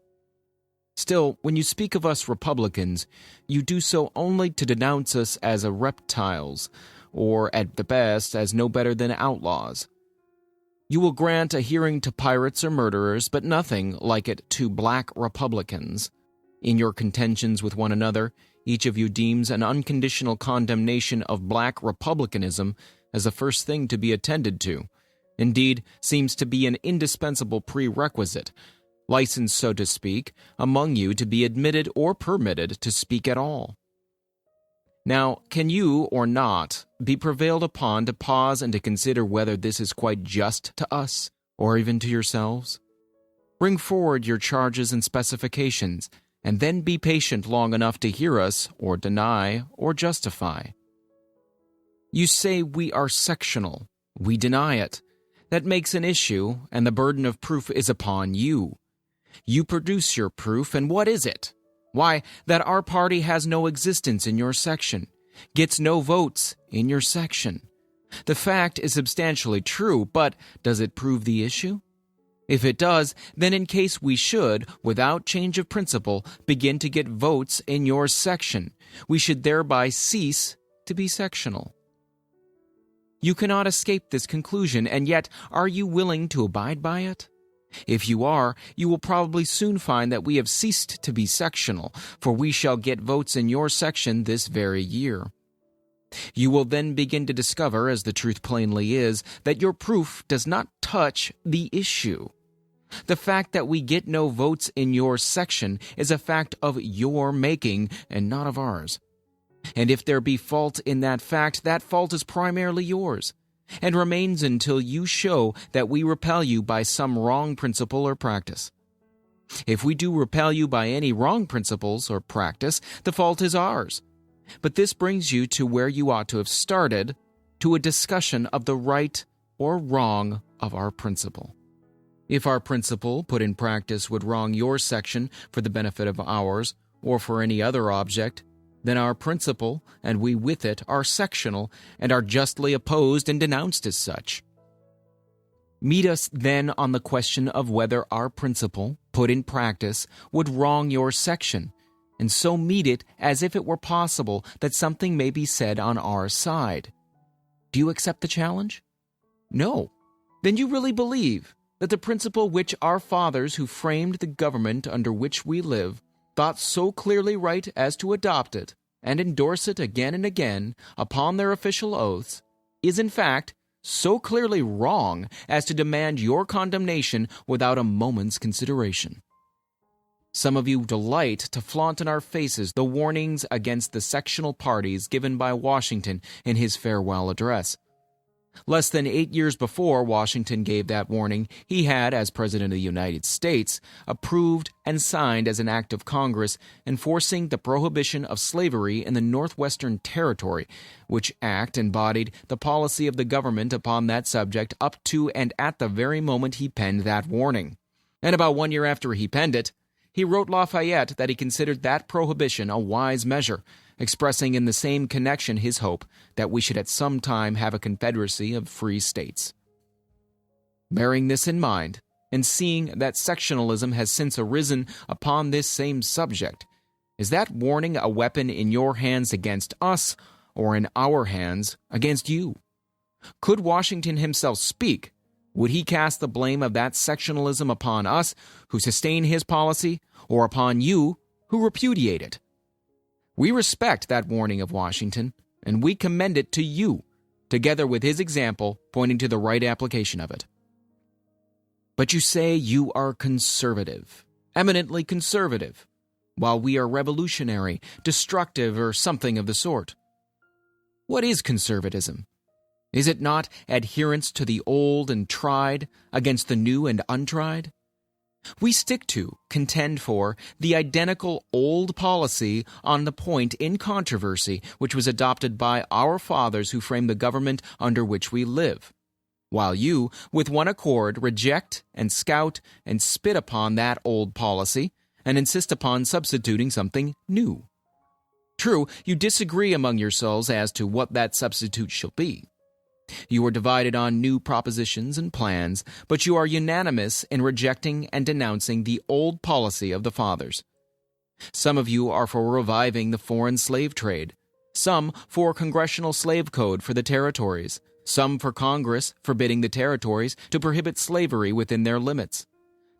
Still, when you speak of us Republicans, you do so only to denounce us as reptiles, or at the best as no better than outlaws. You will grant a hearing to pirates or murderers, but nothing like it to black Republicans. In your contentions with one another, each of you deems an unconditional condemnation of black republicanism as the first thing to be attended to. Indeed, seems to be an indispensable prerequisite, licensed, so to speak, among you to be admitted or permitted to speak at all. Now, can you, or not, be prevailed upon to pause and to consider whether this is quite just to us, or even to yourselves? Bring forward your charges and specifications, and then be patient long enough to hear us, or deny, or justify. You say we are sectional. We deny it. That makes an issue, and the burden of proof is upon you. You produce your proof, and what is it? Why, that our party has no existence in your section. gets no votes in your section. The fact is substantially true, but does it prove the issue? If it does, then in case we should, without change of principle, begin to get votes in your section, we should thereby cease to be sectional. You cannot escape this conclusion, and yet are you willing to abide by it? If you are, you will probably soon find that we have ceased to be sectional, for we shall get votes in your section this very year. You will then begin to discover, as the truth plainly is, that your proof does not touch the issue. The fact that we get no votes in your section is a fact of your making and not of ours. And if there be fault in that fact is primarily yours, and remains until you show that we repel you by some wrong principle or practice. If we do repel you by any wrong principles or practice, the fault is ours. But this brings you to where you ought to have started, to a discussion of the right or wrong of our principle. If our principle put in practice would wrong your section for the benefit of ours, or for any other object, then our principle, and we with it, are sectional and are justly opposed and denounced as such. Meet us then on the question of whether our principle, put in practice, would wrong your section, and so meet it as if it were possible that something may be said on our side. Do you accept the challenge? No. Then you really believe that the principle which our fathers who framed the government under which we live thought so clearly right as to adopt it and endorse it again and again upon their official oaths is in fact so clearly wrong as to demand your condemnation without a moment's consideration. Some of you delight to flaunt in our faces the warnings against the sectional parties given by Washington in his farewell address. Less than 8 years before Washington gave that warning, he had, as President of the United States, approved and signed as an act of Congress enforcing the prohibition of slavery in the Northwestern Territory, which act embodied the policy of the government upon that subject up to and at the very moment he penned that warning. And about 1 year after he penned it, he wrote Lafayette that he considered that prohibition a wise measure, expressing in the same connection his hope that we should at some time have a confederacy of free states. Bearing this in mind, and seeing that sectionalism has since arisen upon this same subject, is that warning a weapon in your hands against us, or in our hands against you? Could Washington himself speak, would he cast the blame of that sectionalism upon us, who sustain his policy, or upon you, who repudiate it? We respect that warning of Washington, and we commend it to you, together with his example pointing to the right application of it. But you say you are conservative, eminently conservative, while we are revolutionary, destructive, or something of the sort. What is conservatism? Is it not adherence to the old and tried against the new and untried? We stick to, contend for, the identical old policy on the point in controversy which was adopted by our fathers who framed the government under which we live, while you, with one accord, reject and scout and spit upon that old policy and insist upon substituting something new. True, you disagree among yourselves as to what that substitute shall be. You are divided on new propositions and plans, but you are unanimous in rejecting and denouncing the old policy of the fathers. Some of you are for reviving the foreign slave trade, some for a congressional slave code for the territories, some for Congress forbidding the territories to prohibit slavery within their limits,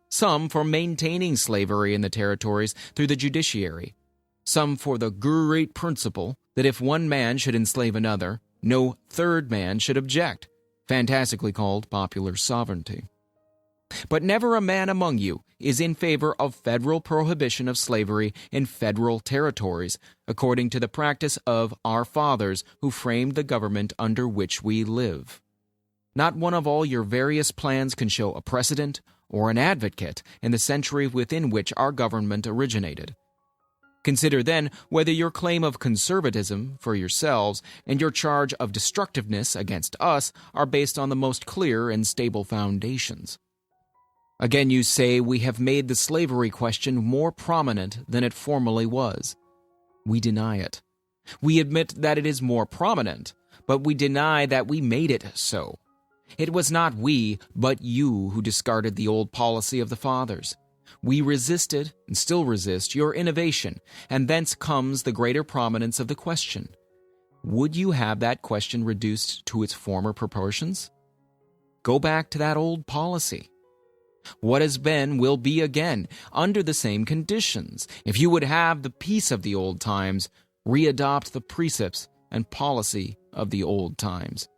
some for maintaining slavery in the territories through the judiciary, some for the great principle that if one man should enslave another, no third man should object, fantastically called popular sovereignty. But never a man among you is in favor of federal prohibition of slavery in federal territories, according to the practice of our fathers who framed the government under which we live. Not one of all your various plans can show a precedent or an advocate in the century within which our government originated. Consider then whether your claim of conservatism for yourselves and your charge of destructiveness against us are based on the most clear and stable foundations. Again, you say we have made the slavery question more prominent than it formerly was. We deny it. We admit that it is more prominent, but we deny that we made it so. It was not we, but you who discarded the old policy of the fathers. We resisted, and still resist, your innovation, and thence comes the greater prominence of the question. Would you have that question reduced to its former proportions? Go back to that old policy. What has been will be again, under the same conditions. If you would have the peace of the old times, readopt the precepts and policy of the old times.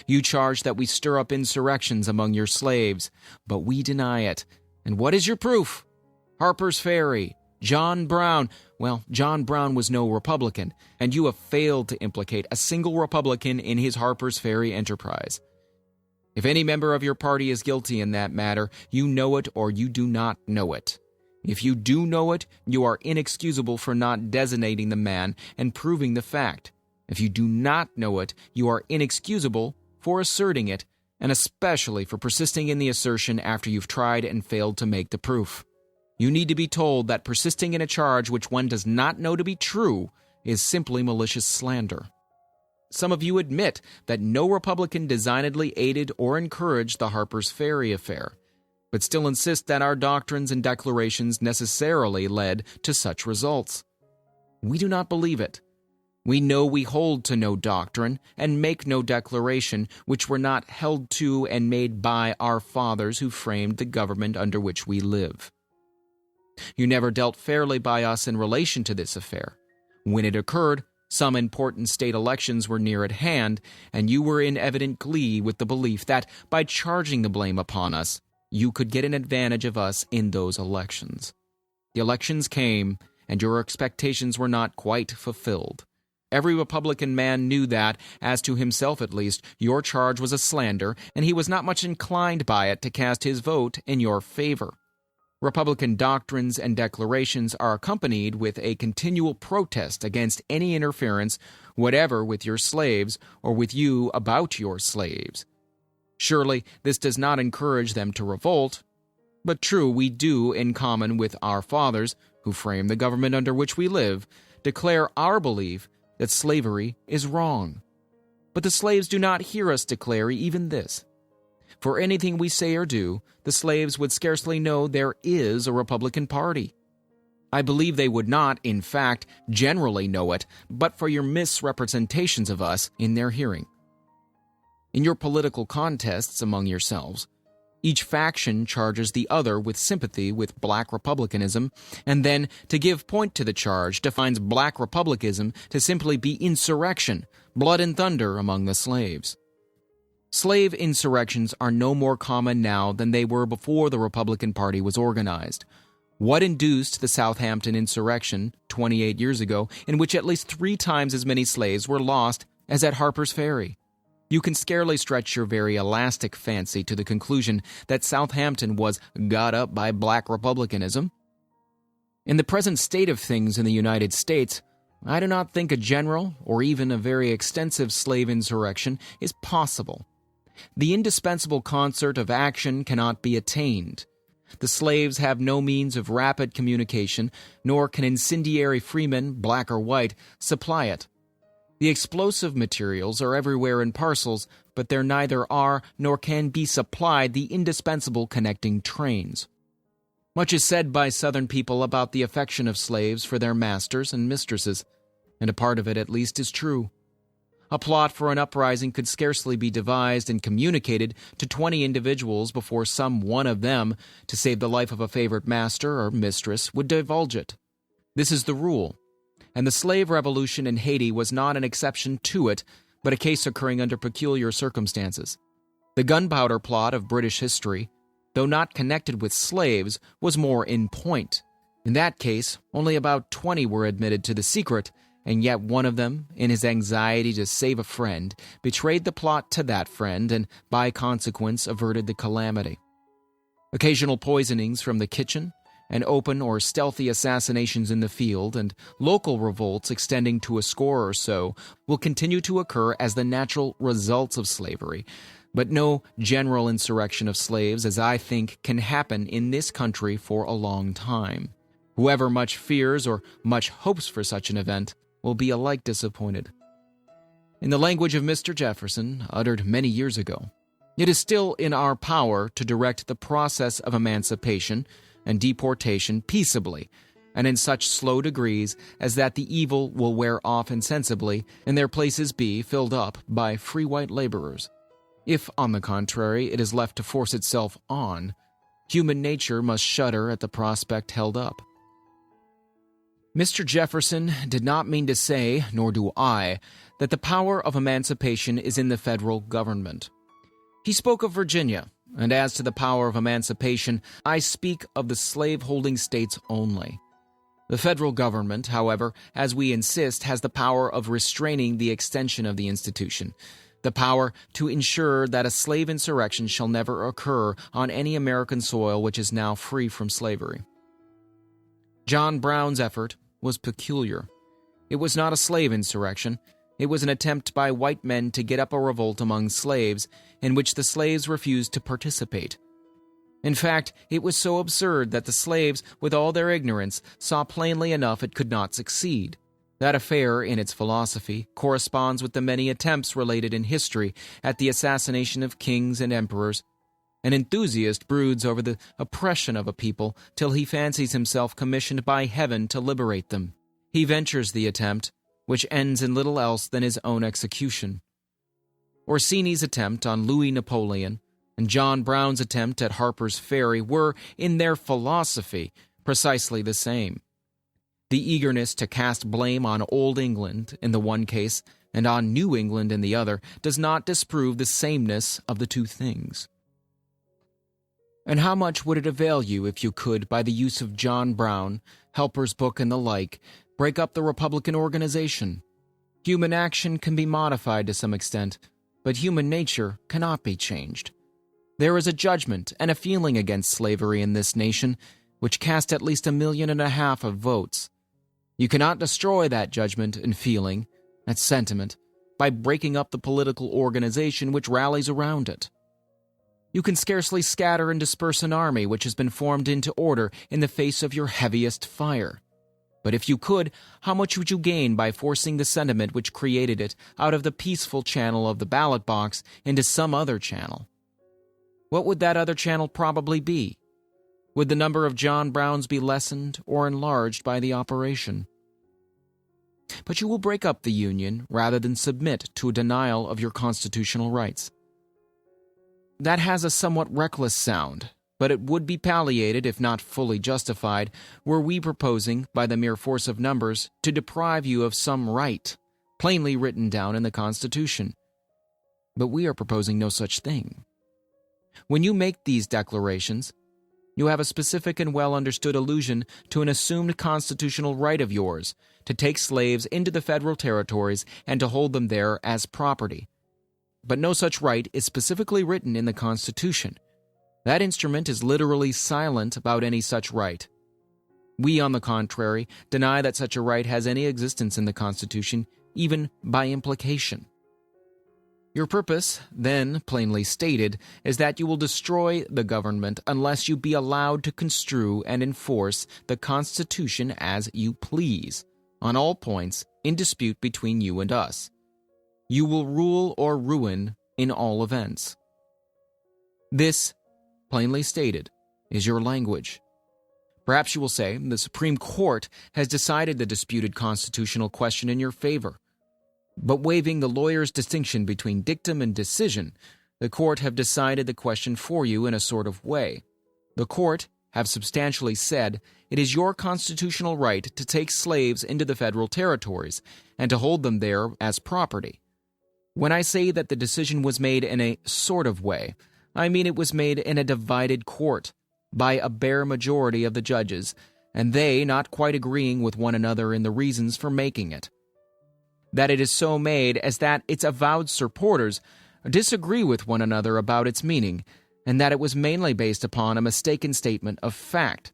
You charge that we stir up insurrections among your slaves, but we deny it. And what is your proof? Harper's Ferry, John Brown. Well, John Brown was no Republican, and you have failed to implicate a single Republican in his Harper's Ferry enterprise. If any member of your party is guilty in that matter, you know it or you do not know it. If you do know it, you are inexcusable for not designating the man and proving the fact. If you do not know it, you are inexcusable for asserting it, and especially for persisting in the assertion after you've tried and failed to make the proof. You need to be told that persisting in a charge which one does not know to be true is simply malicious slander. Some of you admit that no Republican designedly aided or encouraged the Harper's Ferry affair, but still insist that our doctrines and declarations necessarily led to such results. We do not believe it. We know we hold to no doctrine and make no declaration which were not held to and made by our fathers who framed the government under which we live. You never dealt fairly by us in relation to this affair. When it occurred, some important state elections were near at hand, and you were in evident glee with the belief that, by charging the blame upon us, you could get an advantage of us in those elections. The elections came, and your expectations were not quite fulfilled. Every Republican man knew that, as to himself at least, your charge was a slander, and he was not much inclined by it to cast his vote in your favor. Republican doctrines and declarations are accompanied with a continual protest against any interference whatever with your slaves or with you about your slaves. Surely this does not encourage them to revolt, but true, we do, in common with our fathers, who frame the government under which we live, declare our belief that slavery is wrong. But the slaves do not hear us declare even this. For anything we say or do, the slaves would scarcely know there is a Republican Party. I believe they would not, in fact, generally know it, but for your misrepresentations of us in their hearing. In your political contests among yourselves, each faction charges the other with sympathy with black republicanism, and then, to give point to the charge, defines black republicanism to simply be insurrection, blood and thunder among the slaves. Slave insurrections are no more common now than they were before the Republican Party was organized. What induced the Southampton insurrection 28 years ago, in which at least 3 times as many slaves were lost as at Harper's Ferry? You can scarcely stretch your very elastic fancy to the conclusion that Southampton was got up by black republicanism. In the present state of things in the United States, I do not think a general or even a very extensive slave insurrection is possible. The indispensable concert of action cannot be attained. The slaves have no means of rapid communication, nor can incendiary freemen, black or white, supply it. The explosive materials are everywhere in parcels, but there neither are nor can be supplied the indispensable connecting trains. Much is said by Southern people about the affection of slaves for their masters and mistresses, and a part of it at least is true. A plot for an uprising could scarcely be devised and communicated to 20 individuals before some one of them, to save the life of a favorite master or mistress, would divulge it. This is the rule, and the slave revolution in Haiti was not an exception to it, but a case occurring under peculiar circumstances. The gunpowder plot of British history, though not connected with slaves, was more in point. In that case, only about 20 were admitted to the secret, and yet one of them, in his anxiety to save a friend, betrayed the plot to that friend and, by consequence, averted the calamity. Occasional poisonings from the kitchen, and open or stealthy assassinations in the field, and local revolts extending to a score or so will continue to occur as the natural results of slavery, but no general insurrection of slaves, as I think, can happen in this country for a long time. Whoever much fears or much hopes for such an event will be alike disappointed. In the language of Mr. Jefferson, uttered many years ago, it is still in our power to direct the process of emancipation and deportation peaceably, and in such slow degrees as that the evil will wear off insensibly, and their places be filled up by free white laborers. If, on the contrary, it is left to force itself on, human nature must shudder at the prospect held up. Mr. Jefferson did not mean to say, nor do I, that the power of emancipation is in the federal government. He spoke of Virginia, and as to the power of emancipation, I speak of the slave-holding states only. The federal government, however, as we insist, has the power of restraining the extension of the institution, the power to ensure that a slave insurrection shall never occur on any American soil which is now free from slavery. John Brown's effort was peculiar. It was not a slave insurrection. It was an attempt by white men to get up a revolt among slaves in which the slaves refused to participate. In fact, it was so absurd that the slaves, with all their ignorance, saw plainly enough it could not succeed. That affair, in its philosophy, corresponds with the many attempts related in history at the assassination of kings and emperors. An enthusiast broods over the oppression of a people till he fancies himself commissioned by heaven to liberate them. He ventures the attempt, which ends in little else than his own execution. Orsini's attempt on Louis Napoleon and John Brown's attempt at Harper's Ferry were, in their philosophy, precisely the same. The eagerness to cast blame on Old England in the one case and on New England in the other does not disprove the sameness of the two things. And how much would it avail you if you could, by the use of John Brown, Helper's Book, and the like, break up the Republican organization? Human action can be modified to some extent, but human nature cannot be changed. There is a judgment and a feeling against slavery in this nation which cast at least 1.5 million of votes. You cannot destroy that judgment and feeling, that sentiment, by breaking up the political organization which rallies around it. You can scarcely scatter and disperse an army which has been formed into order in the face of your heaviest fire. But if you could, how much would you gain by forcing the sentiment which created it out of the peaceful channel of the ballot box into some other channel? What would that other channel probably be? Would the number of John Browns be lessened or enlarged by the operation? But you will break up the Union rather than submit to a denial of your constitutional rights. That has a somewhat reckless sound, but it would be palliated, if not fully justified, were we proposing, by the mere force of numbers, to deprive you of some right, plainly written down in the Constitution. But we are proposing no such thing. When you make these declarations, you have a specific and well-understood allusion to an assumed constitutional right of yours to take slaves into the federal territories and to hold them there as property. But no such right is specifically written in the Constitution. That instrument is literally silent about any such right. We, on the contrary, deny that such a right has any existence in the Constitution, even by implication. Your purpose, then, plainly stated, is that you will destroy the government unless you be allowed to construe and enforce the Constitution as you please, on all points in dispute between you and us. You will rule or ruin in all events. This, plainly stated, is your language. Perhaps you will say the Supreme Court has decided the disputed constitutional question in your favor. But waiving the lawyer's distinction between dictum and decision, the court have decided the question for you in a sort of way. The court have substantially said it is your constitutional right to take slaves into the federal territories and to hold them there as property. When I say that the decision was made in a sort of way, I mean it was made in a divided court by a bare majority of the judges, and they not quite agreeing with one another in the reasons for making it. That it is so made as that its avowed supporters disagree with one another about its meaning, and that it was mainly based upon a mistaken statement of fact.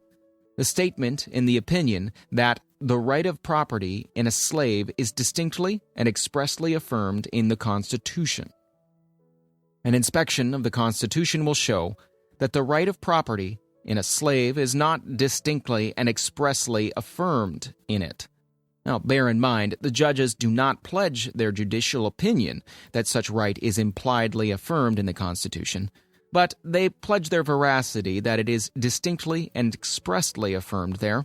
The statement in the opinion that the right of property in a slave is distinctly and expressly affirmed in the Constitution. An inspection of the Constitution will show that the right of property in a slave is not distinctly and expressly affirmed in it. Now, bear in mind, the judges do not pledge their judicial opinion that such right is impliedly affirmed in the Constitution, but they pledge their veracity that it is distinctly and expressly affirmed there.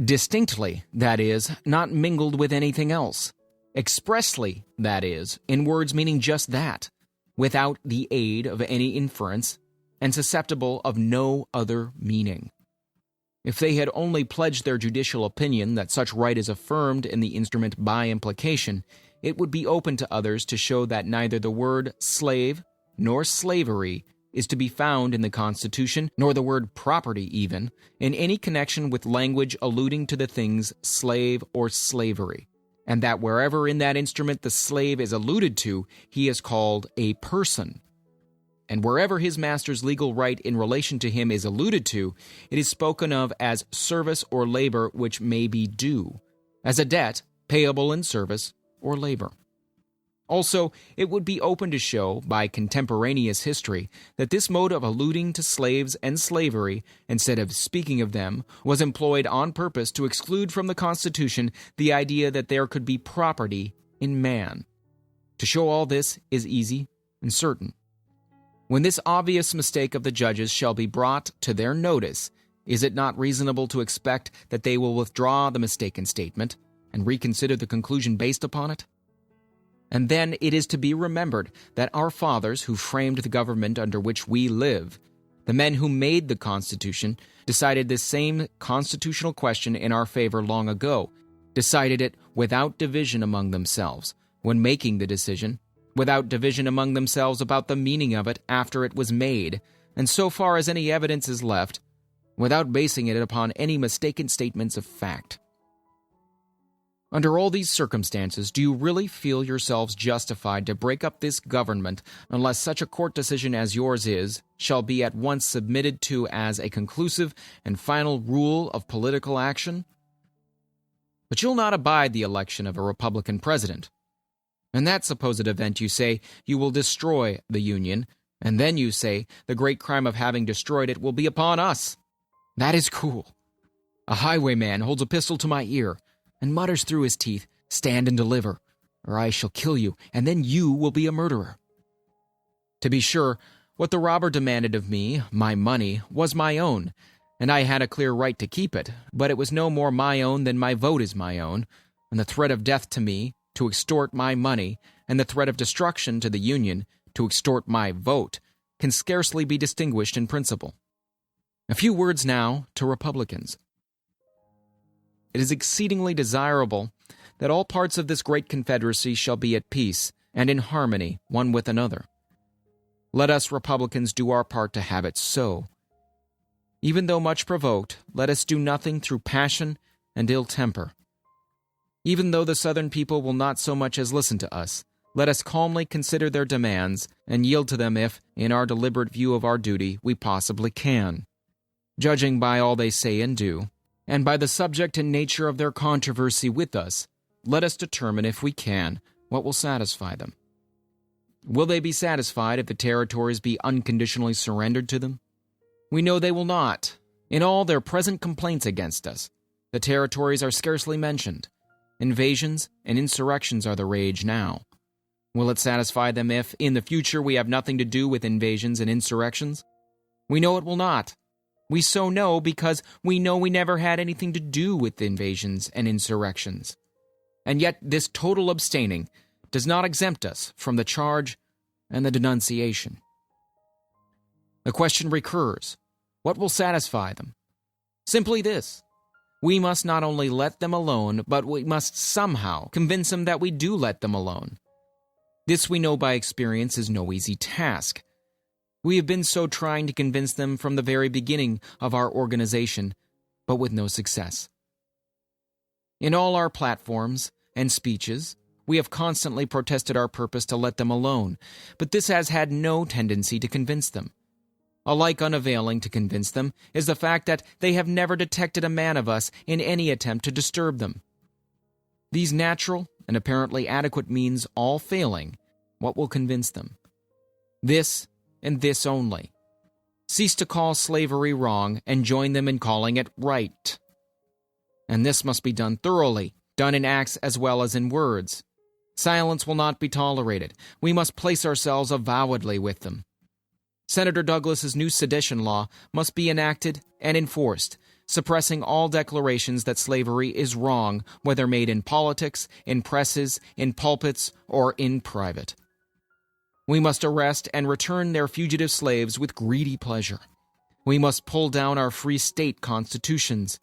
Distinctly, that is, not mingled with anything else. Expressly, that is, in words meaning just that, without the aid of any inference, and susceptible of no other meaning. If they had only pledged their judicial opinion that such right is affirmed in the instrument by implication, it would be open to others to show that neither the word slave nor slavery is to be found in the Constitution, nor the word property even, in any connection with language alluding to the things slave or slavery, and that wherever in that instrument the slave is alluded to, he is called a person. And wherever his master's legal right in relation to him is alluded to, it is spoken of as service or labor which may be due, as a debt payable in service or labor. Also, it would be open to show, by contemporaneous history, that this mode of alluding to slaves and slavery, instead of speaking of them, was employed on purpose to exclude from the Constitution the idea that there could be property in man. To show all this is easy and certain. When this obvious mistake of the judges shall be brought to their notice, is it not reasonable to expect that they will withdraw the mistaken statement and reconsider the conclusion based upon it? And then it is to be remembered that our fathers who framed the government under which we live, the men who made the Constitution, decided this same constitutional question in our favor long ago, decided it without division among themselves when making the decision, without division among themselves about the meaning of it after it was made, and so far as any evidence is left, without basing it upon any mistaken statements of fact. Under all these circumstances, do you really feel yourselves justified to break up this government unless such a court decision as yours is shall be at once submitted to as a conclusive and final rule of political action? But you'll not abide the election of a Republican president. In that supposed event, you say, you will destroy the Union, and then you say, the great crime of having destroyed it will be upon us. That is cool. A highwayman holds a pistol to my ear, and mutters through his teeth, stand and deliver, or I shall kill you, and then you will be a murderer. To be sure, what the robber demanded of me, my money, was my own, and I had a clear right to keep it, but it was no more my own than my vote is my own, and the threat of death to me, to extort my money, and the threat of destruction to the Union, to extort my vote, can scarcely be distinguished in principle. A few words now to Republicans. It is exceedingly desirable that all parts of this great confederacy shall be at peace and in harmony one with another. Let us Republicans do our part to have it so. Even though much provoked, let us do nothing through passion and ill temper. Even though the Southern people will not so much as listen to us, let us calmly consider their demands and yield to them if, in our deliberate view of our duty, we possibly can. Judging by all they say and do, and by the subject and nature of their controversy with us, let us determine, if we can, what will satisfy them. Will they be satisfied if the territories be unconditionally surrendered to them? We know they will not. In all their present complaints against us, the territories are scarcely mentioned. Invasions and insurrections are the rage now. Will it satisfy them if, in the future, we have nothing to do with invasions and insurrections? We know it will not. We so know because we know we never had anything to do with invasions and insurrections. And yet this total abstaining does not exempt us from the charge and the denunciation. The question recurs, what will satisfy them? Simply this. We must not only let them alone, but we must somehow convince them that we do let them alone. This we know by experience is no easy task. We have been so trying to convince them from the very beginning of our organization, but with no success. In all our platforms and speeches, we have constantly protested our purpose to let them alone, but this has had no tendency to convince them. Alike unavailing to convince them is the fact that they have never detected a man of us in any attempt to disturb them. These natural and apparently adequate means all failing, what will convince them? This and this only. Cease to call slavery wrong and join them in calling it right. And this must be done thoroughly, done in acts as well as in words. Silence will not be tolerated. We must place ourselves avowedly with them. Senator Douglas's new sedition law must be enacted and enforced, suppressing all declarations that slavery is wrong, whether made in politics, in presses, in pulpits, or in private. We must arrest and return their fugitive slaves with greedy pleasure. We must pull down our free state constitutions.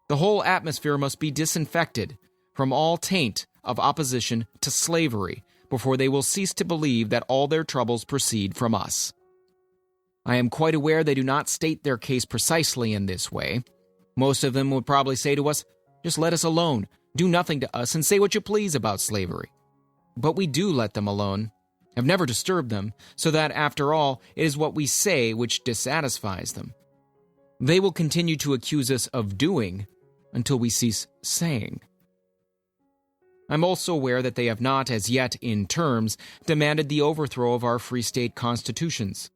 The whole atmosphere must be disinfected from all taint of opposition to slavery before they will cease to believe that all their troubles proceed from us. I am quite aware they do not state their case precisely in this way. Most of them would probably say to us, just let us alone, do nothing to us, and say what you please about slavery. But we do let them alone, have never disturbed them, so that, after all, it is what we say which dissatisfies them. They will continue to accuse us of doing until we cease saying. I'm also aware that they have not, as yet in terms, demanded the overthrow of our free state constitutions.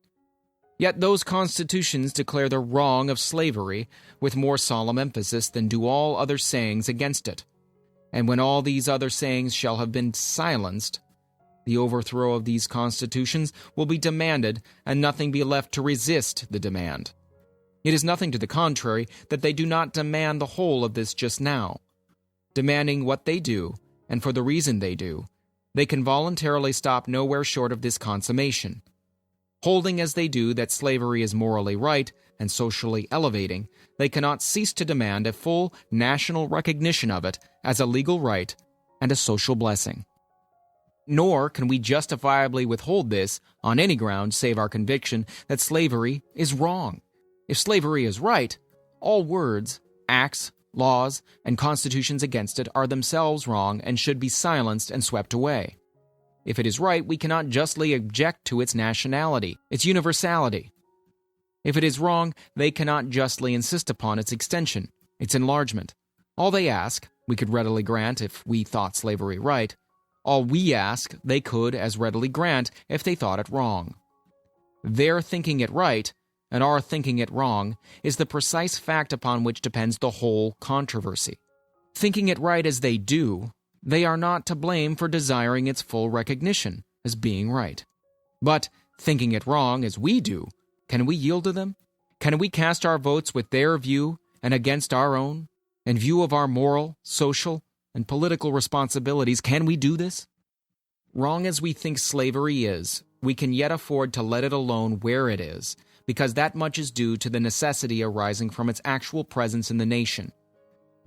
Yet those constitutions declare the wrong of slavery with more solemn emphasis than do all other sayings against it. And when all these other sayings shall have been silenced, the overthrow of these constitutions will be demanded and nothing be left to resist the demand. It is nothing to the contrary that they do not demand the whole of this just now. Demanding what they do, and for the reason they do, they can voluntarily stop nowhere short of this consummation. Holding as they do that slavery is morally right and socially elevating, they cannot cease to demand a full national recognition of it as a legal right and a social blessing. Nor can we justifiably withhold this on any ground save our conviction that slavery is wrong. If slavery is right, all words, acts, laws, and constitutions against it are themselves wrong and should be silenced and swept away. If it is right, we cannot justly object to its nationality, its universality. If it is wrong, they cannot justly insist upon its extension, its enlargement. All they ask, we could readily grant if we thought slavery right. All we ask, they could as readily grant if they thought it wrong. Their thinking it right, and our thinking it wrong, is the precise fact upon which depends the whole controversy. Thinking it right as they do, they are not to blame for desiring its full recognition as being right. But, thinking it wrong as we do, can we yield to them? Can we cast our votes with their view and against our own? In view of our moral, social, and political responsibilities, can we do this? Wrong as we think slavery is, we can yet afford to let it alone where it is, because that much is due to the necessity arising from its actual presence in the nation.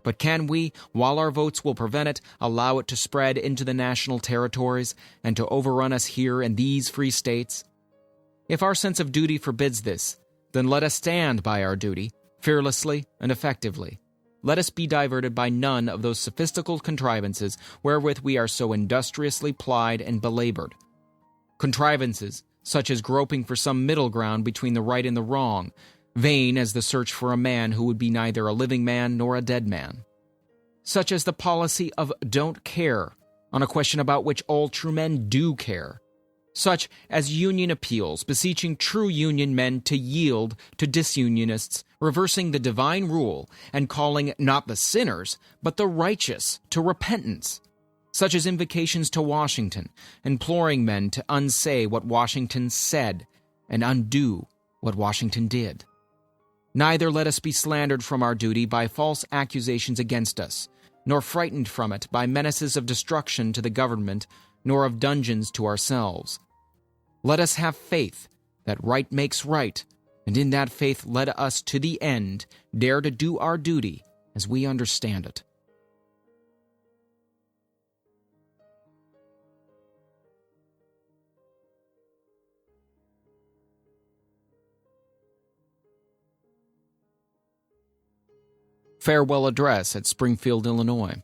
But can we, while our votes will prevent it, allow it to spread into the national territories and to overrun us here in these free states? If our sense of duty forbids this, then let us stand by our duty, fearlessly and effectively. Let us be diverted by none of those sophistical contrivances wherewith we are so industriously plied and belabored. Contrivances such as groping for some middle ground between the right and the wrong, vain as the search for a man who would be neither a living man nor a dead man. Such as the policy of don't care on a question about which all true men do care. Such as union appeals beseeching true union men to yield to disunionists, reversing the divine rule and calling not the sinners, but the righteous to repentance. Such as invocations to Washington, imploring men to unsay what Washington said and undo what Washington did. Neither let us be slandered from our duty by false accusations against us, nor frightened from it by menaces of destruction to the government, nor of dungeons to ourselves. Let us have faith that right makes right, and in that faith let us to the end dare to do our duty as we understand it. Farewell Address at Springfield, Illinois.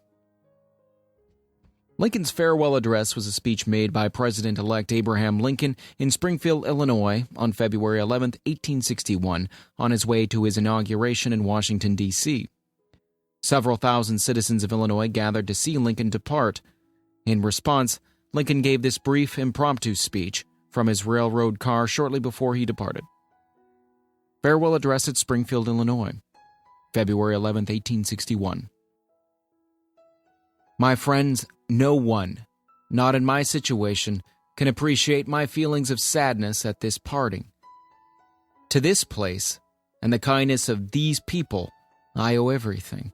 Lincoln's farewell address was a speech made by President-elect Abraham Lincoln in Springfield, Illinois, on February 11, 1861, on his way to his inauguration in Washington, D.C. Several thousand citizens of Illinois gathered to see Lincoln depart. In response, Lincoln gave this brief, impromptu speech from his railroad car shortly before he departed. Farewell Address at Springfield, Illinois, February 11, 1861. My friends, no one, not in my situation, can appreciate my feelings of sadness at this parting. To this place, and the kindness of these people, I owe everything.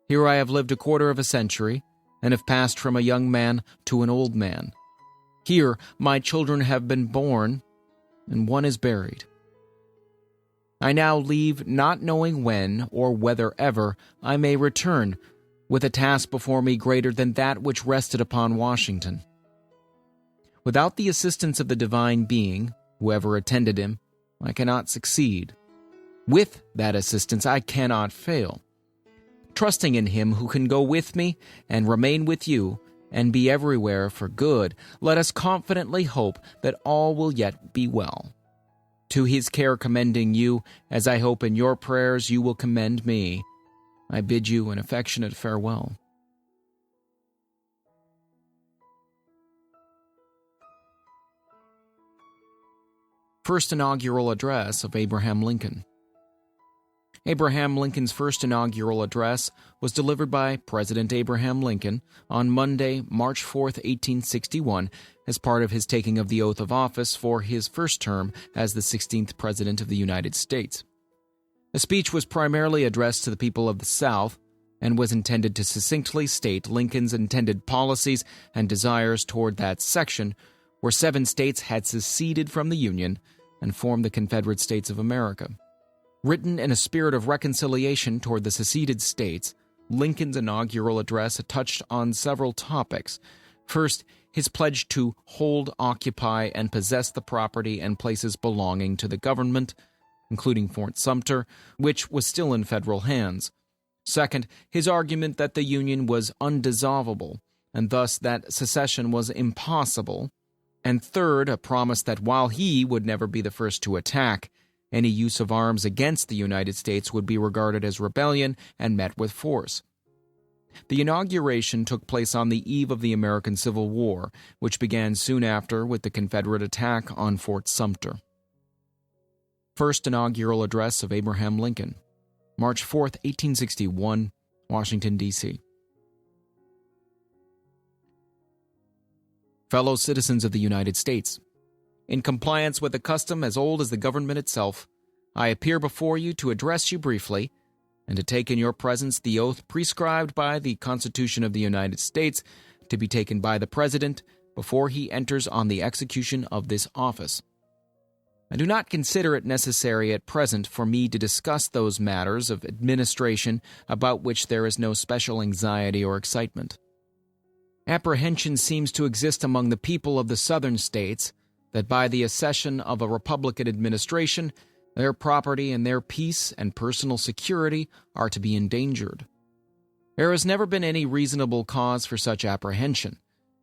Here I have lived a quarter of a century, and have passed from a young man to an old man. Here my children have been born, and one is buried. I now leave, not knowing when or whether ever I may return, with a task before me greater than that which rested upon Washington. Without the assistance of the divine being, whoever attended him, I cannot succeed. With that assistance I cannot fail. Trusting in him who can go with me and remain with you and be everywhere for good, let us confidently hope that all will yet be well. To his care commending you, as I hope in your prayers you will commend me, I bid you an affectionate farewell. First Inaugural Address of Abraham Lincoln. Abraham Lincoln's first inaugural address was delivered by President Abraham Lincoln on Monday, March 4, 1861, as part of his taking of the oath of office for his first term as the 16th President of the United States. The speech was primarily addressed to the people of the South and was intended to succinctly state Lincoln's intended policies and desires toward that section where 7 states had seceded from the Union and formed the Confederate States of America. Written in a spirit of reconciliation toward the seceded states, Lincoln's inaugural address touched on several topics. First, his pledge to hold, occupy, and possess the property and places belonging to the government, including Fort Sumter, which was still in federal hands. Second, his argument that the Union was undissolvable, and thus that secession was impossible. And third, a promise that while he would never be the first to attack, any use of arms against the United States would be regarded as rebellion and met with force. The inauguration took place on the eve of the American Civil War, which began soon after with the Confederate attack on Fort Sumter. First Inaugural Address of Abraham Lincoln, March 4, 1861, Washington, D.C. Fellow citizens of the United States, in compliance with a custom as old as the government itself, I appear before you to address you briefly and to take in your presence the oath prescribed by the Constitution of the United States to be taken by the President before he enters on the execution of this office. I do not consider it necessary at present for me to discuss those matters of administration about which there is no special anxiety or excitement. Apprehension seems to exist among the people of the Southern states that by the accession of a Republican administration, their property and their peace and personal security are to be endangered. There has never been any reasonable cause for such apprehension.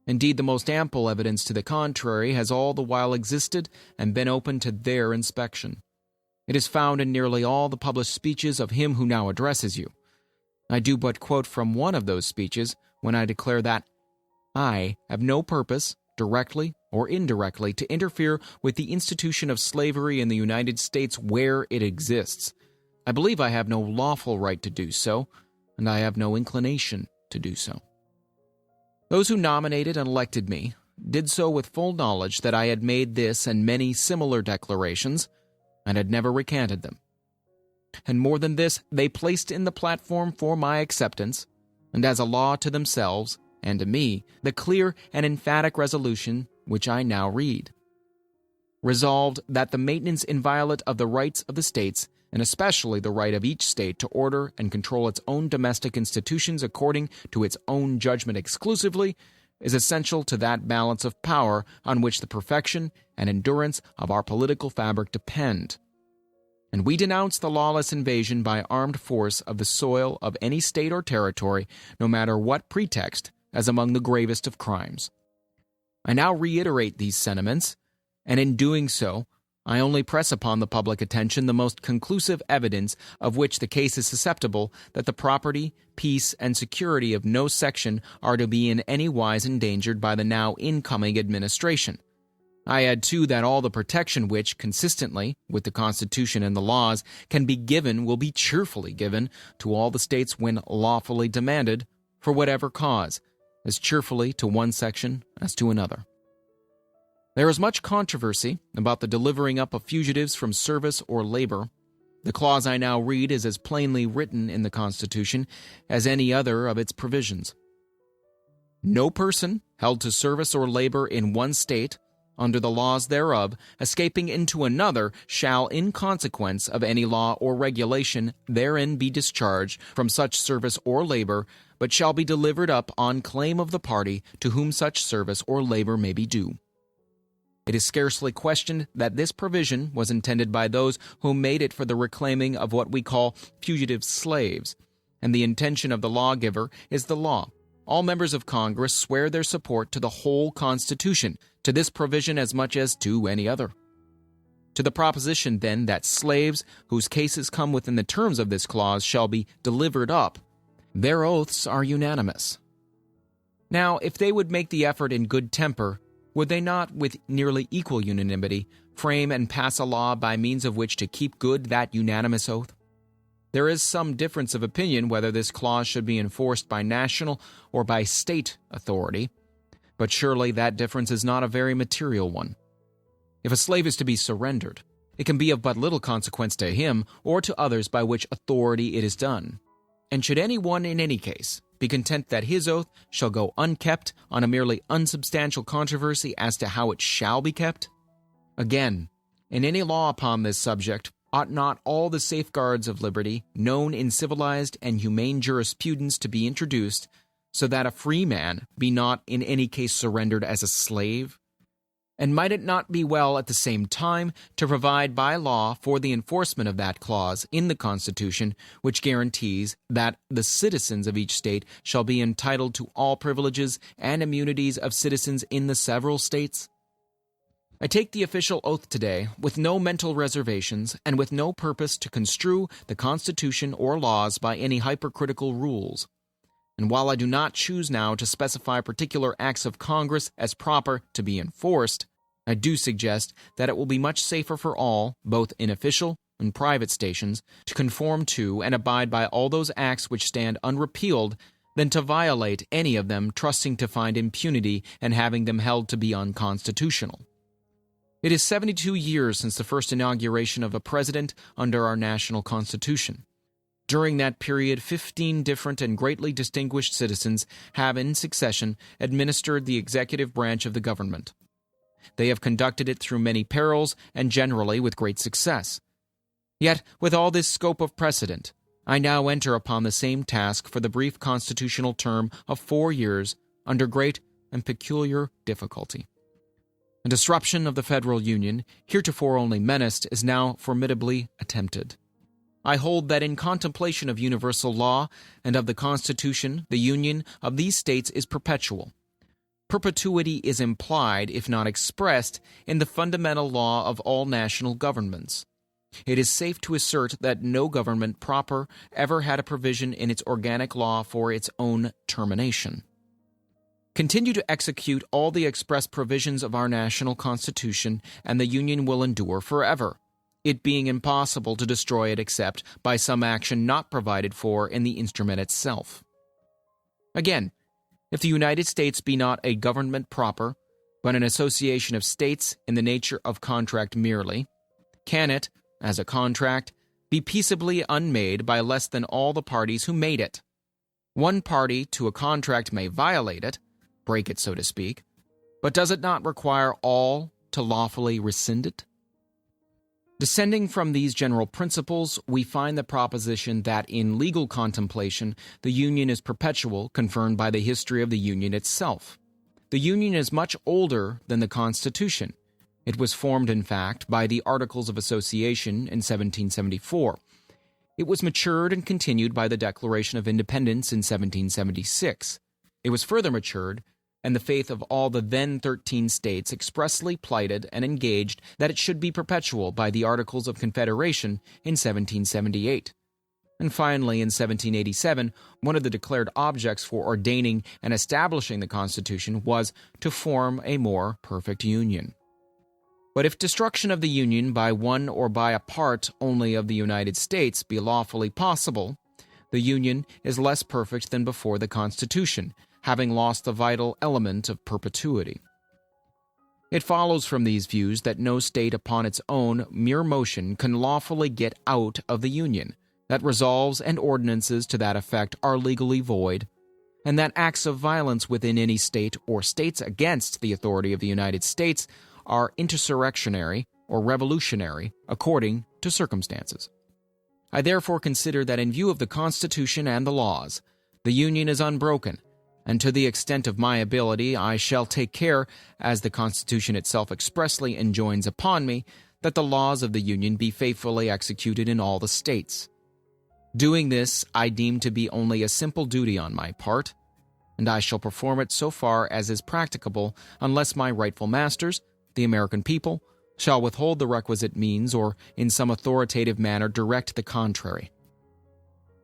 Indeed, the most ample evidence to the contrary has all the while existed and been open to their inspection. It is found in nearly all the published speeches of him who now addresses you. I do but quote from one of those speeches when I declare that I have no purpose, directly or indirectly, to interfere with the institution of slavery in the United States where it exists. I believe I have no lawful right to do so, and I have no inclination to do so. Those who nominated and elected me did so with full knowledge that I had made this and many similar declarations, and had never recanted them. And more than this, they placed in the platform for my acceptance, and as a law to themselves, and to me, the clear and emphatic resolution which I now read. Resolved that the maintenance inviolate of the rights of the states, and especially the right of each state to order and control its own domestic institutions according to its own judgment exclusively, is essential to that balance of power on which the perfection and endurance of our political fabric depend. And we denounce the lawless invasion by armed force of the soil of any state or territory, no matter what pretext, as among the gravest of crimes. I now reiterate these sentiments, and in doing so, I only press upon the public attention the most conclusive evidence of which the case is susceptible that the property, peace, and security of no section are to be in any wise endangered by the now incoming administration. I add, too, that all the protection which, consistently with the Constitution and the laws, can be given will be cheerfully given to all the states when lawfully demanded, for whatever cause, as cheerfully to one section as to another. There is much controversy about the delivering up of fugitives from service or labor. The clause I now read is as plainly written in the Constitution as any other of its provisions. No person held to service or labor in one state, under the laws thereof, escaping into another, shall, in consequence of any law or regulation, therein be discharged from such service or labor, but shall be delivered up on claim of the party to whom such service or labor may be due. It is scarcely questioned that this provision was intended by those who made it for the reclaiming of what we call fugitive slaves, and the intention of the lawgiver is the law. All members of Congress swear their support to the whole Constitution, to this provision as much as to any other. To the proposition, then, that slaves whose cases come within the terms of this clause shall be delivered up, their oaths are unanimous. Now, if they would make the effort in good temper, would they not, with nearly equal unanimity, frame and pass a law by means of which to keep good that unanimous oath? There is some difference of opinion whether this clause should be enforced by national or by state authority, but surely that difference is not a very material one. If a slave is to be surrendered, it can be of but little consequence to him or to others by which authority it is done. And should any one in any case be content that his oath shall go unkept on a merely unsubstantial controversy as to how it shall be kept? Again, in any law upon this subject, ought not all the safeguards of liberty known in civilized and humane jurisprudence to be introduced, so that a free man be not in any case surrendered as a slave? And might it not be well at the same time to provide by law for the enforcement of that clause in the Constitution which guarantees that the citizens of each state shall be entitled to all privileges and immunities of citizens in the several states? I take the official oath today with no mental reservations and with no purpose to construe the Constitution or laws by any hypercritical rules. And while I do not choose now to specify particular acts of Congress as proper to be enforced, I do suggest that it will be much safer for all, both in official and private stations, to conform to and abide by all those acts which stand unrepealed than to violate any of them, trusting to find impunity and having them held to be unconstitutional. It is 72 years since the first inauguration of a president under our national Constitution. During that period, 15 different and greatly distinguished citizens have in succession administered the executive branch of the government. They have conducted it through many perils and generally with great success. Yet, with all this scope of precedent, I now enter upon the same task for the brief constitutional term of 4 years under great and peculiar difficulty. A disruption of the federal union, heretofore only menaced, is now formidably attempted. I hold that in contemplation of universal law and of the Constitution, the union of these states is perpetual. Perpetuity is implied, if not expressed, in the fundamental law of all national governments. It is safe to assert that no government proper ever had a provision in its organic law for its own termination. Continue to execute all the express provisions of our national Constitution, and the Union will endure forever, it being impossible to destroy it except by some action not provided for in the instrument itself. Again, if the United States be not a government proper, but an association of states in the nature of contract merely, can it, as a contract, be peaceably unmade by less than all the parties who made it? One party to a contract may violate it, break it so to speak, but does it not require all to lawfully rescind it? Descending from these general principles, we find the proposition that in legal contemplation, the Union is perpetual, confirmed by the history of the Union itself. The Union is much older than the Constitution. It was formed, in fact, by the Articles of Association in 1774. It was matured and continued by the Declaration of Independence in 1776. It was further matured, and the faith of all the then 13 states expressly plighted and engaged that it should be perpetual by the Articles of Confederation in 1778. And finally, in 1787, one of the declared objects for ordaining and establishing the Constitution was to form a more perfect union. But if destruction of the Union by one or by a part only of the United States be lawfully possible, The Union is less perfect than before the Constitution, having lost the vital element of perpetuity. It follows from these views that no state upon its own mere motion can lawfully get out of the Union, that resolves and ordinances to that effect are legally void, and that acts of violence within any state or states against the authority of the United States are insurrectionary or revolutionary according to circumstances. I therefore consider that in view of the Constitution and the laws, the Union is unbroken, and to the extent of my ability I shall take care, as the Constitution itself expressly enjoins upon me, that the laws of the Union be faithfully executed in all the states. Doing this I deem to be only a simple duty on my part, and I shall perform it so far as is practicable unless my rightful masters, the American people, shall withhold the requisite means or in some authoritative manner direct the contrary.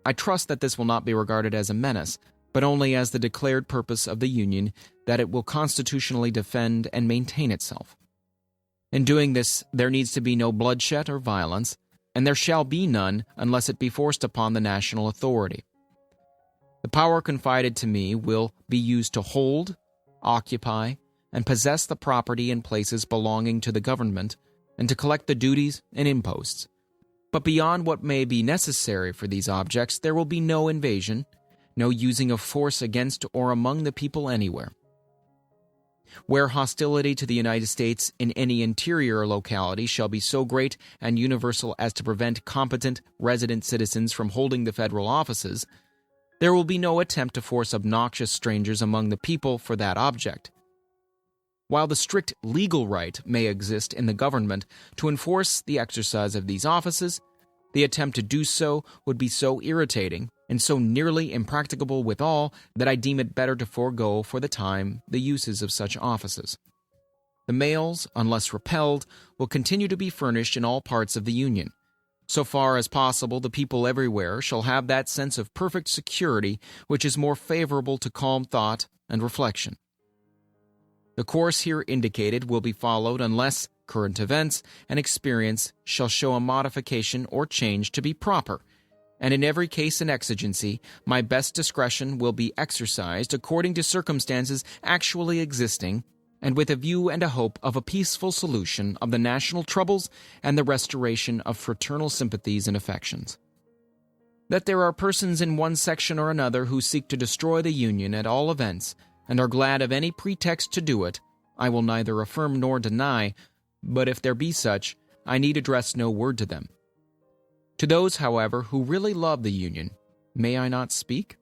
I trust that this will not be regarded as a menace, but only as the declared purpose of the Union that it will constitutionally defend and maintain itself. In doing this, there needs to be no bloodshed or violence, and there shall be none unless it be forced upon the national authority. The power confided to me will be used to hold, occupy, and possess the property and places belonging to the government, and to collect the duties and imposts. But beyond what may be necessary for these objects, there will be no invasion, no using of force against or among the people anywhere. Where hostility to the United States in any interior locality shall be so great and universal as to prevent competent resident citizens from holding the federal offices, there will be no attempt to force obnoxious strangers among the people for that object. While the strict legal right may exist in the government to enforce the exercise of these offices, the attempt to do so would be so irritating and so nearly impracticable withal that I deem it better to forego for the time the uses of such offices. The mails, unless repelled, will continue to be furnished in all parts of the Union. So far as possible, the people everywhere shall have that sense of perfect security which is more favorable to calm thought and reflection. The course here indicated will be followed unless current events and experience shall show a modification or change to be proper, and in every case and exigency, my best discretion will be exercised according to circumstances actually existing, and with a view and a hope of a peaceful solution of the national troubles and the restoration of fraternal sympathies and affections. That there are persons in one section or another who seek to destroy the Union at all events, and are glad of any pretext to do it, I will neither affirm nor deny, but if there be such, I need address no word to them. To those, however, who really love the Union, may I not speak?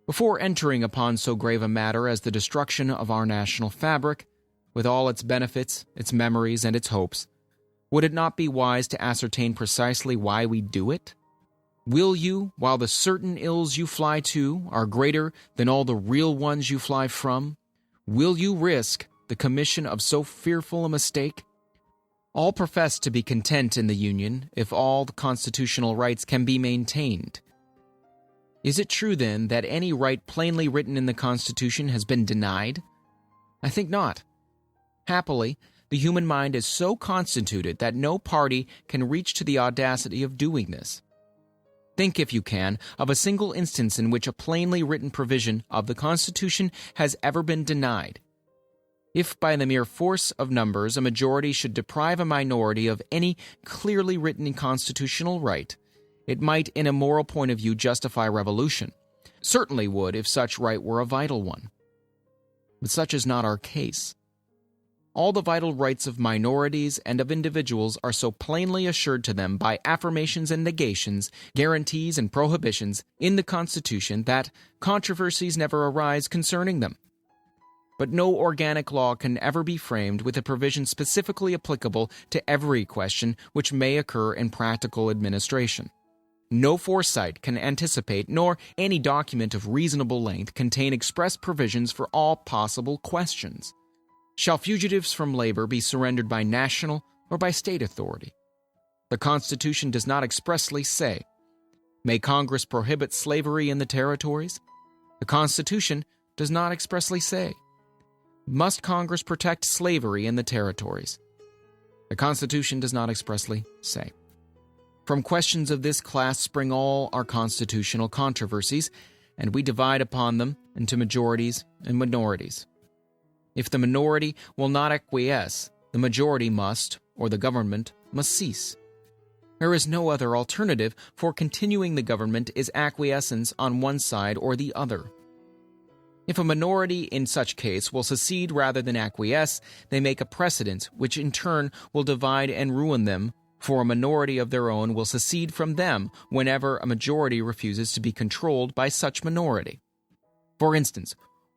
Before entering upon so grave a matter as the destruction of our national fabric, with all its benefits, its memories, and its hopes, would it not be wise to ascertain precisely why we do it? Will you, while the certain ills you fly to are greater than all the real ones you fly from, will you risk the commission of so fearful a mistake? All profess to be content in the Union if all the constitutional rights can be maintained. Is it true, then, that any right plainly written in the Constitution has been denied? I think not. Happily, the human mind is so constituted that no party can reach to the audacity of doing this. Think, if you can, of a single instance in which a plainly written provision of the Constitution has ever been denied. If by the mere force of numbers a majority should deprive a minority of any clearly written constitutional right, it might in a moral point of view justify revolution, certainly would if such right were a vital one. But such is not our case. All the vital rights of minorities and of individuals are so plainly assured to them by affirmations and negations, guarantees and prohibitions in the Constitution that controversies never arise concerning them. But no organic law can ever be framed with a provision specifically applicable to every question which may occur in practical administration. No foresight can anticipate, nor any document of reasonable length contain express provisions for all possible questions. Shall fugitives from labor be surrendered by national or by state authority? The Constitution does not expressly say. May Congress prohibit slavery in the territories? The Constitution does not expressly say. Must Congress protect slavery in the territories? The Constitution does not expressly say. From questions of this class spring all our constitutional controversies, and we divide upon them into majorities and minorities. If the minority will not acquiesce, the majority must, or the government must cease. There is no other alternative, for continuing the government is acquiescence on one side or the other. If a minority in such case will secede rather than acquiesce, they make a precedent which in turn will divide and ruin them, for a minority of their own will secede from them whenever a majority refuses to be controlled by such minority. For instance,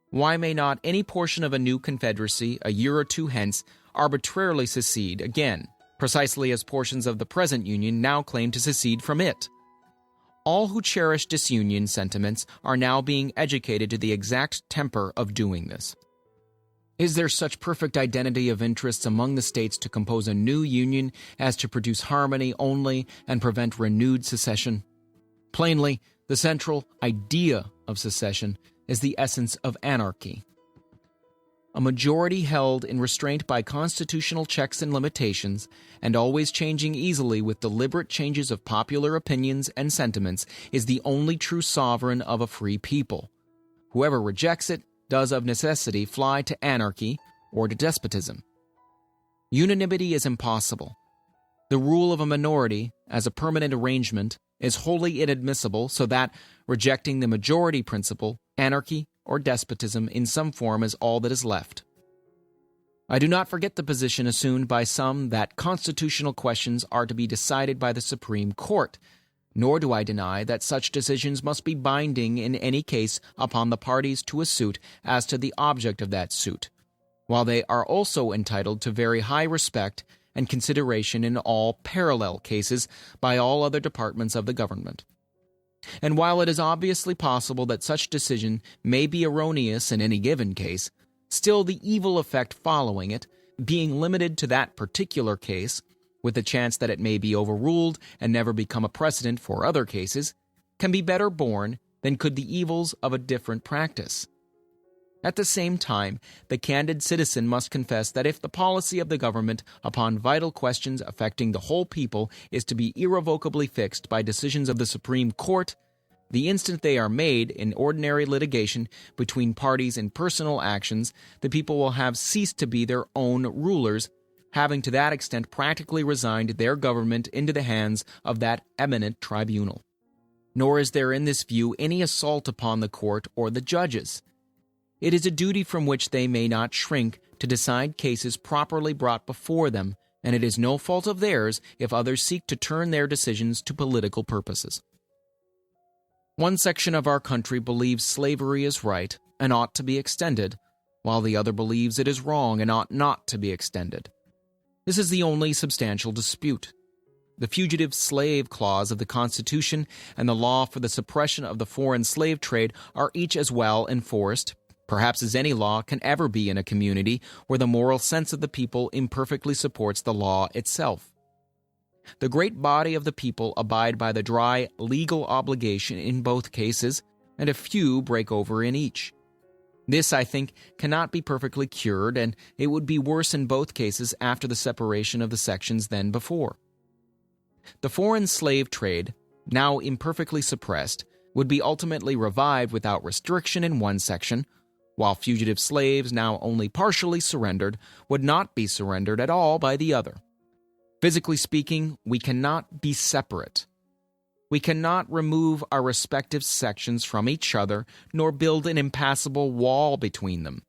why may not any portion of a new confederacy a year or two hence arbitrarily secede again, precisely as portions of the present union now claim to secede from it? All who cherish disunion sentiments are now being educated to the exact temper of doing this. Is there such perfect identity of interests among the states to compose a new union as to produce harmony only and prevent renewed secession? Plainly, the central idea of secession is the essence of anarchy. A majority held in restraint by constitutional checks and limitations, and always changing easily with deliberate changes of popular opinions and sentiments, is the only true sovereign of a free people. Whoever rejects it does of necessity fly to anarchy or to despotism. Unanimity is impossible. The rule of a minority, as a permanent arrangement, is wholly inadmissible, so that, rejecting the majority principle, anarchy or despotism in some form is all that is left. I do not forget the position assumed by some that constitutional questions are to be decided by the Supreme Court, nor do I deny that such decisions must be binding in any case upon the parties to a suit as to the object of that suit, while they are also entitled to very high respect and consideration in all parallel cases by all other departments of the government. And while it is obviously possible that such decision may be erroneous in any given case, still the evil effect following it, being limited to that particular case, with the chance that it may be overruled and never become a precedent for other cases, can be better borne than could the evils of a different practice. At the same time, the candid citizen must confess that if the policy of the government upon vital questions affecting the whole people is to be irrevocably fixed by decisions of the Supreme Court, the instant they are made in ordinary litigation between parties in personal actions, the people will have ceased to be their own rulers, having to that extent practically resigned their government into the hands of that eminent tribunal. Nor is there in this view any assault upon the court or the judges. It is a duty from which they may not shrink to decide cases properly brought before them, and it is no fault of theirs if others seek to turn their decisions to political purposes. One section of our country believes slavery is right and ought to be extended, while the other believes it is wrong and ought not to be extended. This is the only substantial dispute. The fugitive slave clause of the Constitution and the law for the suppression of the foreign slave trade are each as well enforced, perhaps as any law can ever be in a community where the moral sense of the people imperfectly supports the law itself. The great body of the people abide by the dry legal obligation in both cases, and a few break over in each. This, I think, cannot be perfectly cured, and it would be worse in both cases after the separation of the sections than before. The foreign slave trade, now imperfectly suppressed, would be ultimately revived without restriction in one section, while fugitive slaves, now only partially surrendered, would not be surrendered at all by the other. Physically speaking, we cannot be separate. We cannot remove our respective sections from each other, nor build an impassable wall between them.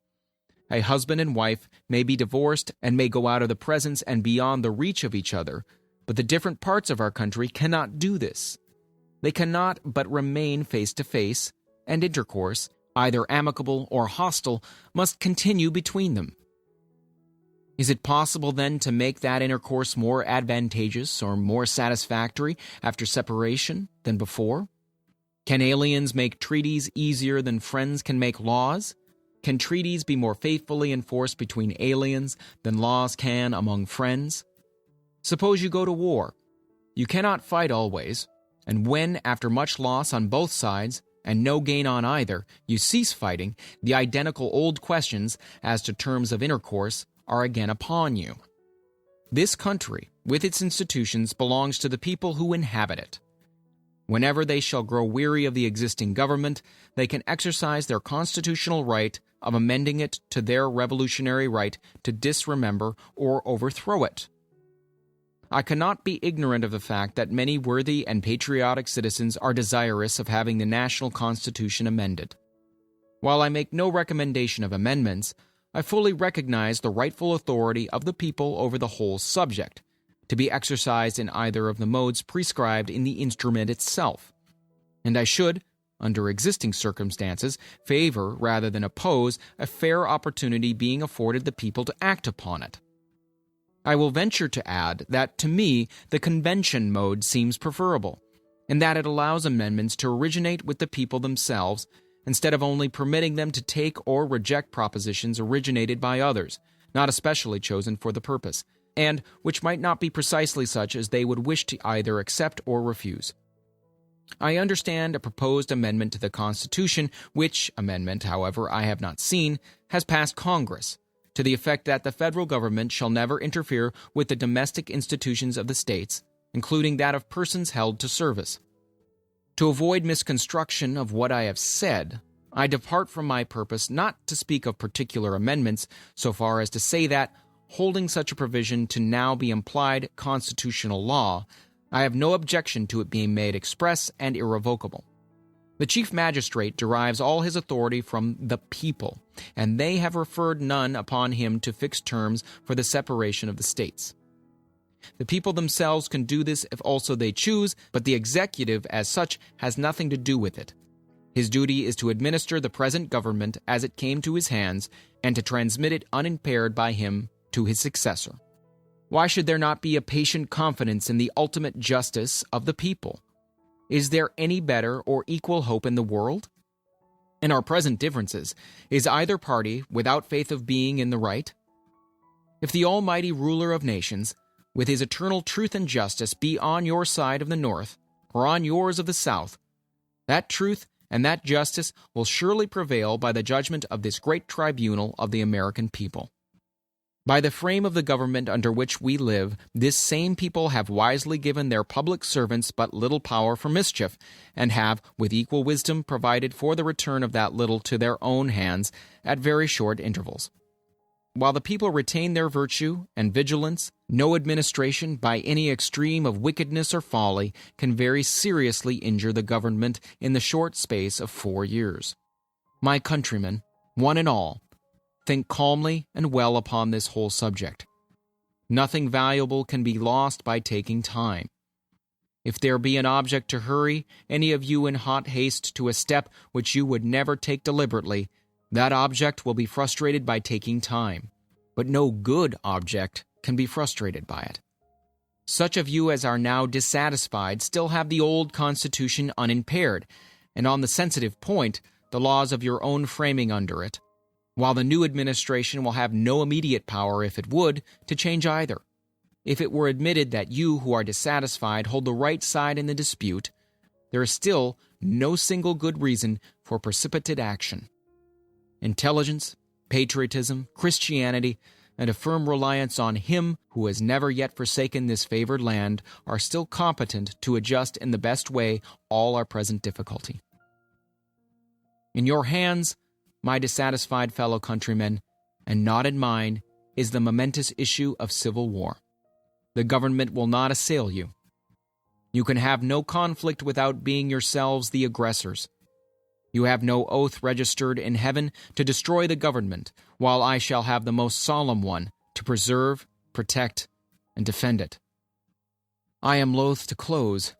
A husband and wife may be divorced and may go out of the presence and beyond the reach of each other, but the different parts of our country cannot do this. They cannot but remain face to face, and intercourse, either amicable or hostile, must continue between them. Is it possible, then, to make that intercourse more advantageous or more satisfactory after separation than before? Can aliens make treaties easier than friends can make laws? Can treaties be more faithfully enforced between aliens than laws can among friends? Suppose you go to war. You cannot fight always, and when, after much loss on both sides, and no gain on either, you cease fighting, the identical old questions as to terms of intercourse are again upon you. This country, with its institutions, belongs to the people who inhabit it. Whenever they shall grow weary of the existing government, they can exercise their constitutional right of amending it to their revolutionary right to disremember or overthrow it. I cannot be ignorant of the fact that many worthy and patriotic citizens are desirous of having the national constitution amended. While I make no recommendation of amendments, I fully recognize the rightful authority of the people over the whole subject, to be exercised in either of the modes prescribed in the instrument itself, and I should, under existing circumstances, favor rather than oppose a fair opportunity being afforded the people to act upon it. I will venture to add that to me the convention mode seems preferable, in that it allows amendments to originate with the people themselves, instead of only permitting them to take or reject propositions originated by others, not especially chosen for the purpose, and which might not be precisely such as they would wish to either accept or refuse. I understand a proposed amendment to the Constitution, which amendment, however, I have not seen, has passed Congress, to the effect that the federal government shall never interfere with the domestic institutions of the states, including that of persons held to service. To avoid misconstruction of what I have said, I depart from my purpose not to speak of particular amendments so far as to say that, holding such a provision to now be implied constitutional law, I have no objection to it being made express and irrevocable. The Chief Magistrate derives all his authority from the people, and they have referred none upon him to fix terms for the separation of the states. The people themselves can do this if also they choose, but the executive as such has nothing to do with it. His duty is to administer the present government as it came to his hands, and to transmit it unimpaired by him to his successor. Why should there not be a patient confidence in the ultimate justice of the people? Is there any better or equal hope in the world? In our present differences, is either party without faith of being in the right? If the almighty ruler of nations, with his eternal truth and justice, be on your side of the north, or on yours of the south, that truth and that justice will surely prevail by the judgment of this great tribunal of the American people. By the frame of the government under which we live, this same people have wisely given their public servants but little power for mischief, and have, with equal wisdom, provided for the return of that little to their own hands at very short intervals. While the people retain their virtue and vigilance, no administration, by any extreme of wickedness or folly, can very seriously injure the government in the short space of 4 years. My countrymen, one and all, think calmly and well upon this whole subject. Nothing valuable can be lost by taking time. If there be an object to hurry any of you in hot haste to a step which you would never take deliberately, that object will be frustrated by taking time, but no good object can be frustrated by it. Such of you as are now dissatisfied still have the old Constitution unimpaired, and on the sensitive point, the laws of your own framing under it, while the new administration will have no immediate power, if it would, to change either. If it were admitted that you who are dissatisfied hold the right side in the dispute, there is still no single good reason for precipitate action. Intelligence, patriotism, Christianity, and a firm reliance on Him who has never yet forsaken this favored land are still competent to adjust in the best way all our present difficulty. In your hands, my dissatisfied fellow countrymen, and not in mine, is the momentous issue of civil war. The government will not assail you. You can have no conflict without being yourselves the aggressors. You have no oath registered in heaven to destroy the government, while I shall have the most solemn one to preserve, protect, and defend it. I am loath to close.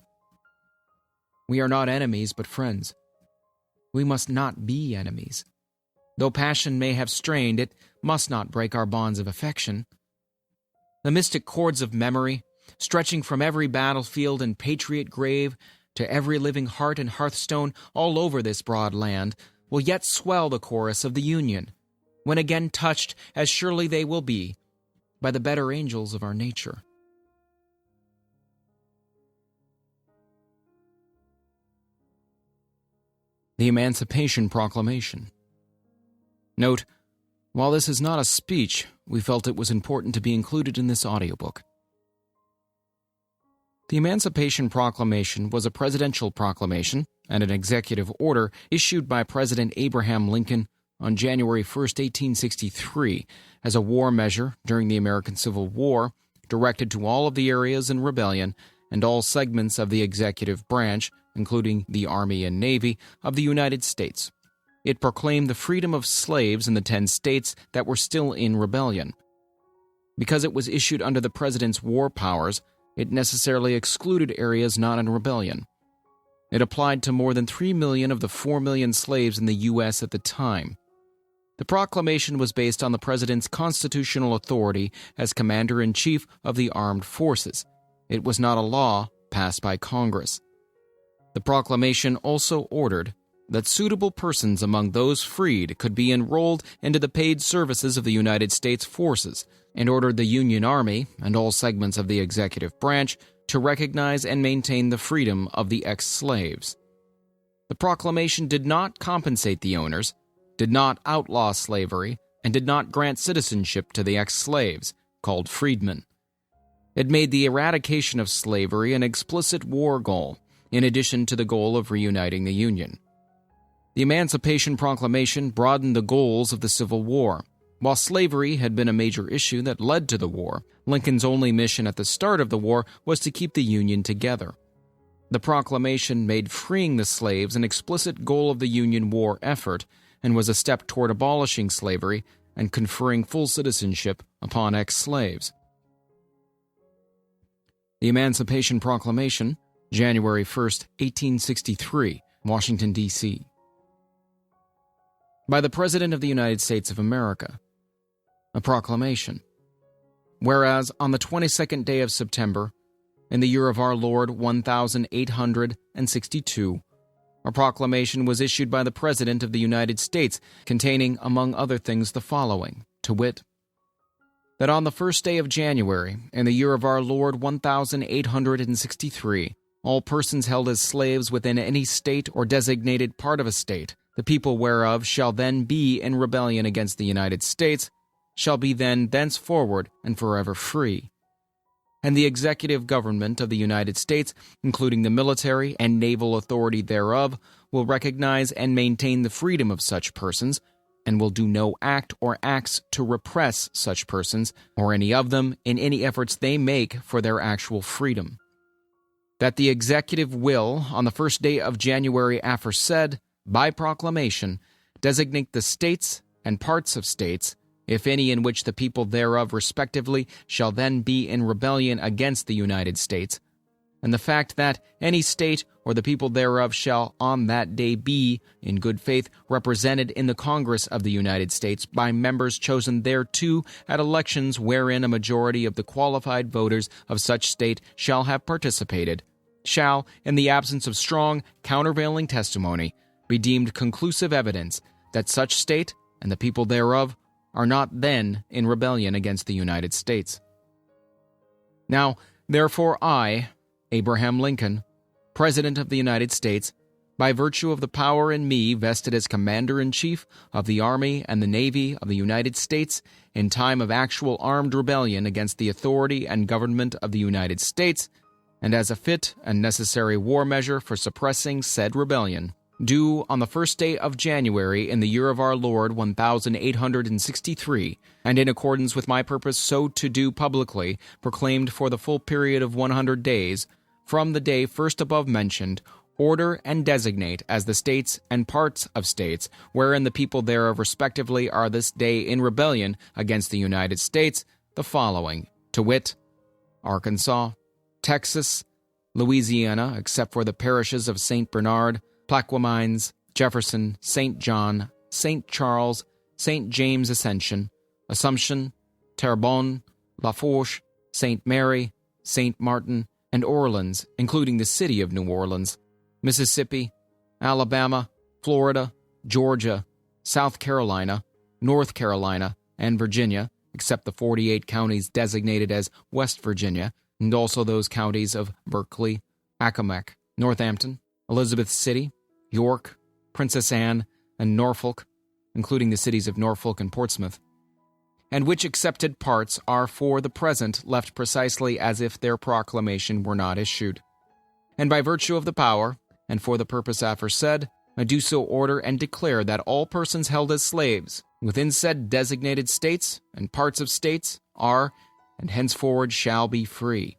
We are not enemies, but friends. We must not be enemies. Though passion may have strained, it must not break our bonds of affection. The mystic cords of memory, stretching from every battlefield and patriot grave to every living heart and hearthstone all over this broad land, will yet swell the chorus of the Union, when again touched, as surely they will be, by the better angels of our nature. The Emancipation Proclamation. Note, while this is not a speech, we felt it was important to be included in this audiobook. The Emancipation Proclamation was a presidential proclamation and an executive order issued by President Abraham Lincoln on January 1, 1863, as a war measure during the American Civil War, directed to all of the areas in rebellion and all segments of the executive branch, including the Army and Navy, of the United States. It proclaimed the freedom of slaves in the 10 states that were still in rebellion. Because it was issued under the president's war powers, it necessarily excluded areas not in rebellion. It applied to more than 3 million of the 4 million slaves in the U.S. at the time. The proclamation was based on the president's constitutional authority as commander-in-chief of the armed forces. It was not a law passed by Congress. The proclamation also ordered that suitable persons among those freed could be enrolled into the paid services of the United States forces, and ordered the Union Army and all segments of the executive branch to recognize and maintain the freedom of the ex-slaves. The proclamation did not compensate the owners, did not outlaw slavery, and did not grant citizenship to the ex-slaves, called freedmen. It made the eradication of slavery an explicit war goal, in addition to the goal of reuniting the Union. The Emancipation Proclamation broadened the goals of the Civil War. While slavery had been a major issue that led to the war, Lincoln's only mission at the start of the war was to keep the Union together. The proclamation made freeing the slaves an explicit goal of the Union war effort and was a step toward abolishing slavery and conferring full citizenship upon ex-slaves. The Emancipation Proclamation, January 1, 1863, Washington, D.C. By the President of the United States of America. A proclamation. Whereas on the 22nd day of September, in the year of our Lord 1862, a proclamation was issued by the President of the United States containing, among other things, the following, to wit, that on the 1st day of January, in the year of our Lord 1863, all persons held as slaves within any state or designated part of a state, the people whereof shall then be in rebellion against the United States, shall be then thenceforward and forever free. And the executive government of the United States, including the military and naval authority thereof, will recognize and maintain the freedom of such persons, and will do no act or acts to repress such persons, or any of them, in any efforts they make for their actual freedom. That the executive will, on the 1st day of January aforesaid, by proclamation, designate the states and parts of states, if any in which the people thereof respectively shall then be in rebellion against the United States, and the fact that any state or the people thereof shall on that day be, in good faith, represented in the Congress of the United States by members chosen thereto at elections wherein a majority of the qualified voters of such state shall have participated, shall, in the absence of strong countervailing testimony, be deemed conclusive evidence that such state and the people thereof are not then in rebellion against the United States. Now, therefore I, Abraham Lincoln, President of the United States, by virtue of the power in me vested as Commander-in-Chief of the Army and the Navy of the United States in time of actual armed rebellion against the authority and government of the United States, and as a fit and necessary war measure for suppressing said rebellion, due on the 1st day of January in the year of our Lord 1863, and in accordance with my purpose so to do publicly, proclaimed for the full period of 100 days, from the day first above mentioned, order and designate as the states and parts of states, wherein the people thereof respectively are this day in rebellion against the United States, the following, to wit, Arkansas, Texas, Louisiana, except for the parishes of St. Bernard, Plaquemines, Jefferson, St. John, St. Charles, St. James Ascension, Assumption, Terrebonne, La Fourche, St. Mary, St. Martin, and Orleans, including the city of New Orleans, Mississippi, Alabama, Florida, Georgia, South Carolina, North Carolina, and Virginia, except the 48 counties designated as West Virginia, and also those counties of Berkeley, Accomack, Northampton, Elizabeth City, York, Princess Anne, and Norfolk, including the cities of Norfolk and Portsmouth. and which accepted parts are for the present left precisely as if their proclamation were not issued. And by virtue of the power, and for the purpose aforesaid, I do so order and declare that all persons held as slaves within said designated states and parts of states are, and henceforward shall be free,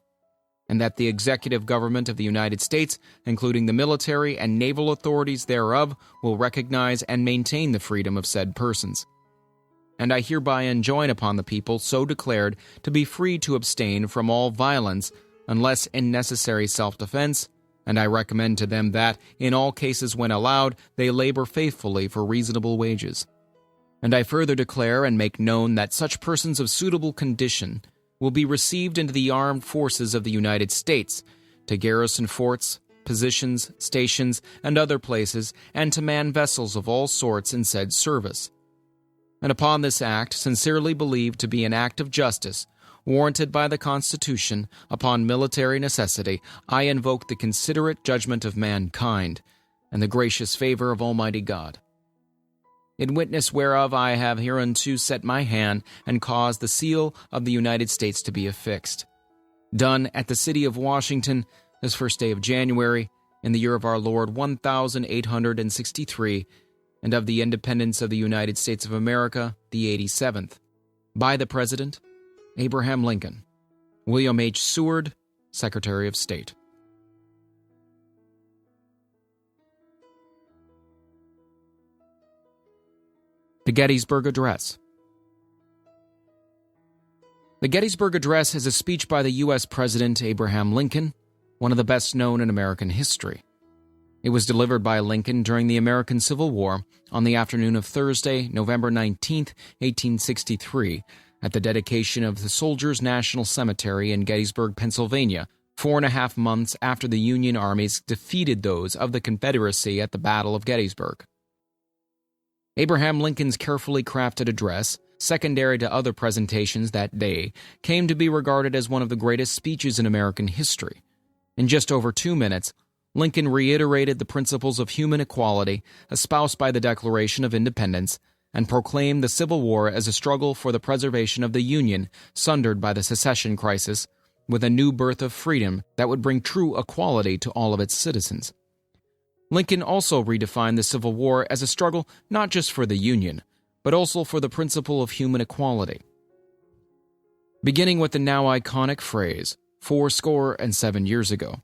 and that the executive government of the United States, including the military and naval authorities thereof, will recognize and maintain the freedom of said persons. And I hereby enjoin upon the people so declared to be free to abstain from all violence, unless in necessary self-defense, and I recommend to them that, in all cases when allowed, they labor faithfully for reasonable wages. And I further declare and make known that such persons of suitable condition will be received into the armed forces of the United States, to garrison forts, positions, stations, and other places, and to man vessels of all sorts in said service. And upon this act, sincerely believed to be an act of justice, warranted by the Constitution, upon military necessity, I invoke the considerate judgment of mankind, and the gracious favor of Almighty God. In witness whereof I have hereunto set my hand, and caused the seal of the United States to be affixed. Done at the city of Washington, this first day of January, in the year of our Lord 1863, and of the independence of the United States of America, the 87th. By the President, Abraham Lincoln. William H. Seward, Secretary of State. The Gettysburg Address. The Gettysburg Address is a speech by the U.S. President Abraham Lincoln, one of the best known in American history. It was delivered by Lincoln during the American Civil War on the afternoon of Thursday, November 19, 1863, at the dedication of the Soldiers' National Cemetery in Gettysburg, Pennsylvania, 4.5 months after the Union armies defeated those of the Confederacy at the Battle of Gettysburg. Abraham Lincoln's carefully crafted address, secondary to other presentations that day, came to be regarded as one of the greatest speeches in American history. In just over 2 minutes, Lincoln reiterated the principles of human equality espoused by the Declaration of Independence and proclaimed the Civil War as a struggle for the preservation of the Union sundered by the secession crisis, with a new birth of freedom that would bring true equality to all of its citizens. Lincoln also redefined the Civil War as a struggle not just for the Union, but also for the principle of human equality. Beginning with the now iconic phrase, 7 years ago,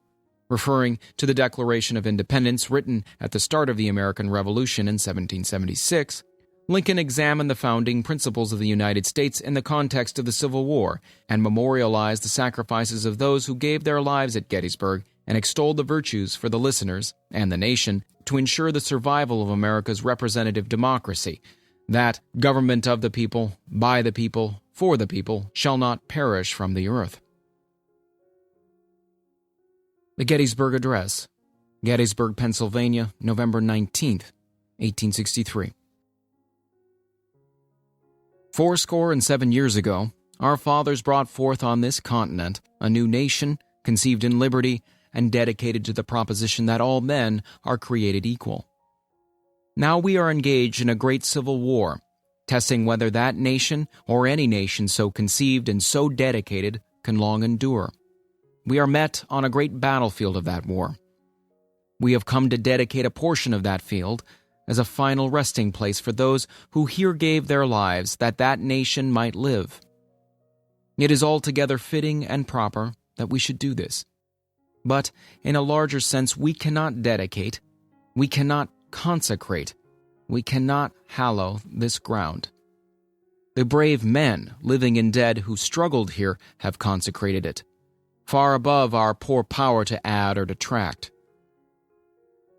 referring to the Declaration of Independence written at the start of the American Revolution in 1776, Lincoln examined the founding principles of the United States in the context of the Civil War and memorialized the sacrifices of those who gave their lives at Gettysburg and extolled the virtues for the listeners and the nation to ensure the survival of America's representative democracy, that government of the people, by the people, for the people, shall not perish from the earth. The Gettysburg Address, Gettysburg, Pennsylvania, November 19, 1863. 7 years ago, our fathers brought forth on this continent a new nation, conceived in liberty, and dedicated to the proposition that all men are created equal. Now we are engaged in a great civil war, testing whether that nation, or any nation so conceived and so dedicated, can long endure. We are met on a great battlefield of that war. We have come to dedicate a portion of that field as a final resting place for those who here gave their lives that that nation might live. It is altogether fitting and proper that we should do this. But in a larger sense, we cannot dedicate, we cannot consecrate, we cannot hallow this ground. The brave men, living and dead, who struggled here have consecrated it, far above our poor power to add or detract.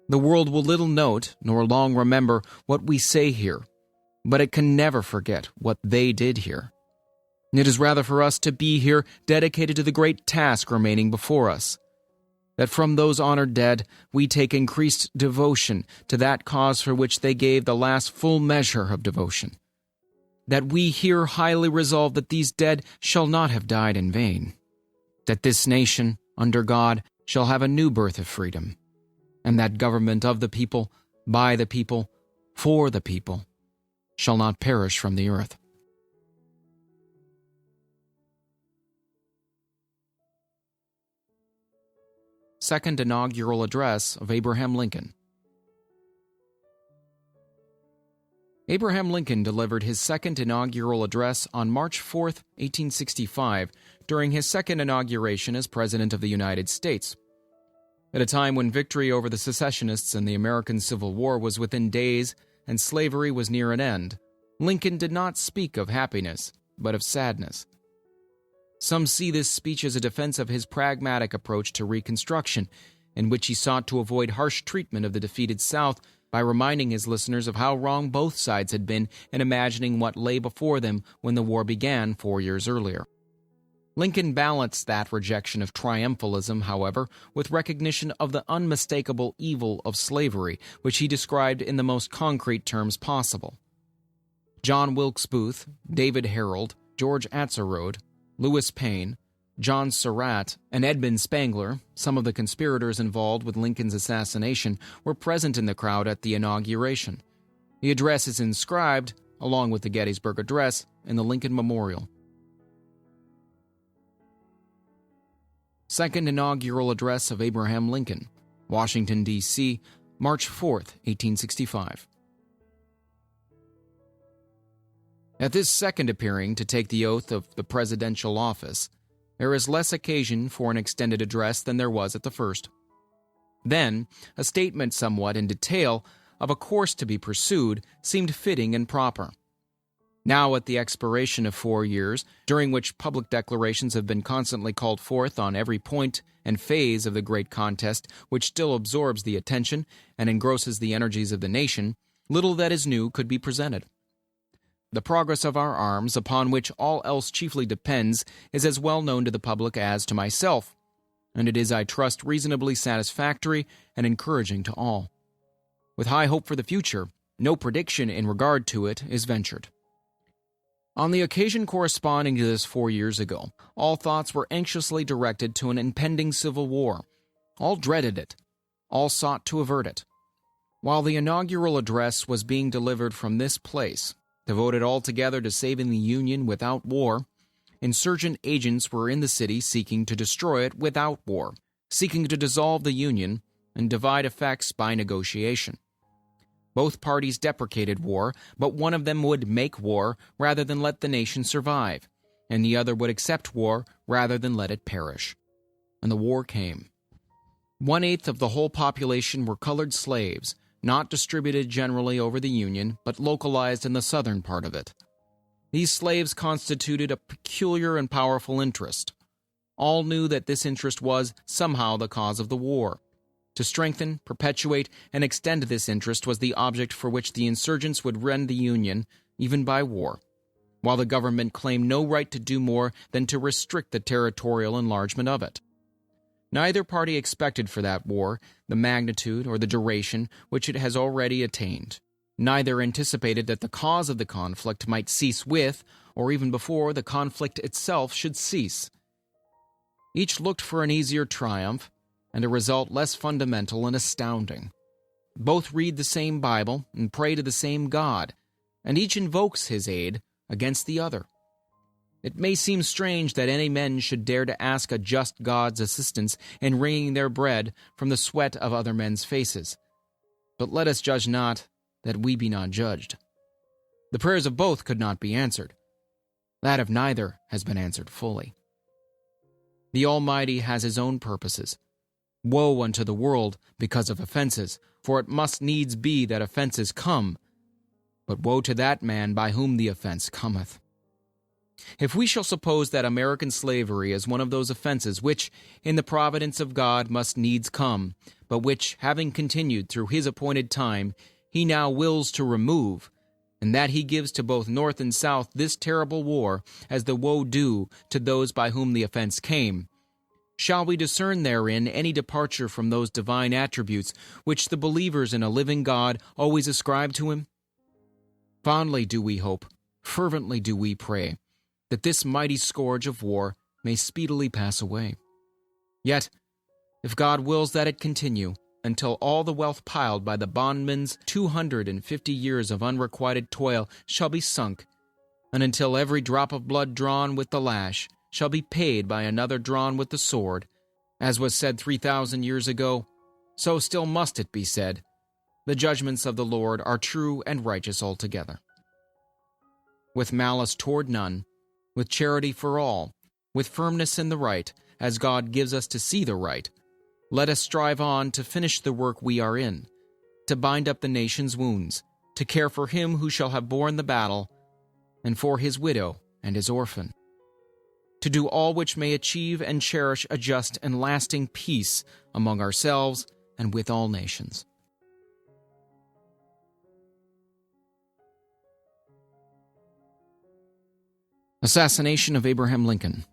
The world will little note nor long remember what we say here, but it can never forget what they did here. It is rather for us to be here dedicated to the great task remaining before us, that from those honored dead we take increased devotion to that cause for which they gave the last full measure of devotion, that we here highly resolve that these dead shall not have died in vain, that this nation, under God, shall have a new birth of freedom, and that government of the people, by the people, for the people, shall not perish from the earth. Second Inaugural Address of Abraham Lincoln. Abraham Lincoln delivered his second inaugural address on March 4, 1865, during his second inauguration as President of the United States. At a time when victory over the secessionists in the American Civil War was within days and slavery was near an end, Lincoln did not speak of happiness, but of sadness. Some see this speech as a defense of his pragmatic approach to Reconstruction, in which he sought to avoid harsh treatment of the defeated South by reminding his listeners of how wrong both sides had been and imagining what lay before them when the war began 4 years earlier. Lincoln balanced that rejection of triumphalism, however, with recognition of the unmistakable evil of slavery, which he described in the most concrete terms possible. John Wilkes Booth, David Harold, George Atzerodt, Lewis Payne, John Surratt, and Edmund Spangler, some of the conspirators involved with Lincoln's assassination, were present in the crowd at the inauguration. The address is inscribed, along with the Gettysburg Address, in the Lincoln Memorial. Second Inaugural Address of Abraham Lincoln, Washington, D.C., March 4, 1865. At this second appearing to take the oath of the presidential office, there is less occasion for an extended address than there was at the first. Then, a statement somewhat in detail of a course to be pursued seemed fitting and proper. Now, at the expiration of 4 years, during which public declarations have been constantly called forth on every point and phase of the great contest which still absorbs the attention and engrosses the energies of the nation, little that is new could be presented. The progress of our arms, upon which all else chiefly depends, is as well known to the public as to myself, and it is, I trust, reasonably satisfactory and encouraging to all. With high hope for the future, no prediction in regard to it is ventured. On the occasion corresponding to this 4 years ago, all thoughts were anxiously directed to an impending civil war. All dreaded it. All sought to avert it. While the inaugural address was being delivered from this place, devoted altogether to saving the Union without war, insurgent agents were in the city seeking to destroy it without war, seeking to dissolve the Union and divide effects by negotiation. Both parties deprecated war, but one of them would make war rather than let the nation survive, and the other would accept war rather than let it perish. And the war came. 1/8 of the whole population were colored slaves, not distributed generally over the Union, but localized in the southern part of it. These slaves constituted a peculiar and powerful interest. All knew that this interest was, somehow, the cause of the war. To strengthen, perpetuate, and extend this interest was the object for which the insurgents would rend the Union, even by war, while the government claimed no right to do more than to restrict the territorial enlargement of it. Neither party expected for that war the magnitude or the duration which it has already attained. Neither anticipated that the cause of the conflict might cease with, or even before the conflict itself should cease. Each looked for an easier triumph, and a result less fundamental and astounding. Both read the same Bible and pray to the same God, and each invokes his aid against the other. It may seem strange that any men should dare to ask a just God's assistance in wringing their bread from the sweat of other men's faces. But let us judge not, that we be not judged. The prayers of both could not be answered. That of neither has been answered fully. The Almighty has his own purposes. Woe unto the world because of offenses, for it must needs be that offenses come. But woe to that man by whom the offense cometh. If we shall suppose that American slavery is one of those offenses which, in the providence of God, must needs come, but which, having continued through his appointed time, he now wills to remove, and that he gives to both North and South this terrible war as the woe due to those by whom the offense came, shall we discern therein any departure from those divine attributes which the believers in a living God always ascribe to him? Fondly do we hope, fervently do we pray, that this mighty scourge of war may speedily pass away. Yet, if God wills that it continue, until all the wealth piled by the bondman's 250 years of unrequited toil shall be sunk, and until every drop of blood drawn with the lash shall be paid by another drawn with the sword, As was said 3,000 years ago, so still must it be said, the judgments of the Lord are true and righteous altogether. With malice toward none, with charity for all, with firmness in the right, as God gives us to see the right, let us strive on to finish the work we are in, to bind up the nation's wounds, to care for him who shall have borne the battle, and for his widow and his orphan, to do all which may achieve and cherish a just and lasting peace among ourselves and with all nations. Assassination of Abraham Lincoln.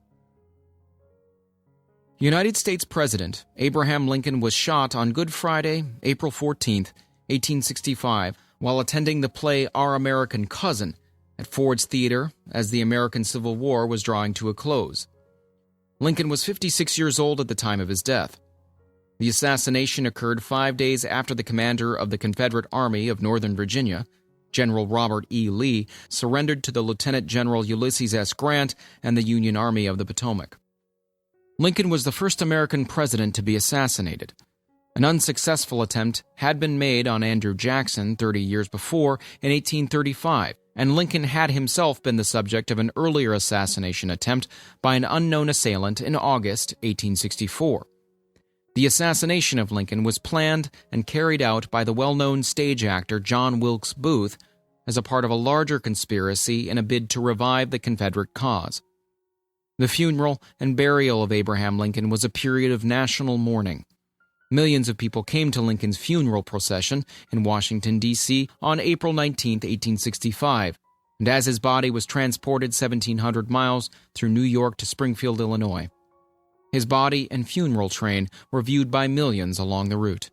United States President Abraham Lincoln was shot on Good Friday, April 14, 1865, while attending the play Our American Cousin at Ford's Theater as the American Civil War was drawing to a close. Lincoln was 56 years old at the time of his death. The assassination occurred 5 days after the commander of the Confederate Army of Northern Virginia, General Robert E. Lee, surrendered to the Lieutenant General Ulysses S. Grant and the Union Army of the Potomac. Lincoln was the first American president to be assassinated. An unsuccessful attempt had been made on Andrew Jackson 30 years before in 1835, and Lincoln had himself been the subject of an earlier assassination attempt by an unknown assailant in August 1864. The assassination of Lincoln was planned and carried out by the well-known stage actor John Wilkes Booth as a part of a larger conspiracy in a bid to revive the Confederate cause. The funeral and burial of Abraham Lincoln was a period of national mourning. Millions of people came to Lincoln's funeral procession in Washington, D.C. on April 19, 1865, and as his body was transported 1,700 miles through New York to Springfield, Illinois. His body and funeral train were viewed by millions along the route.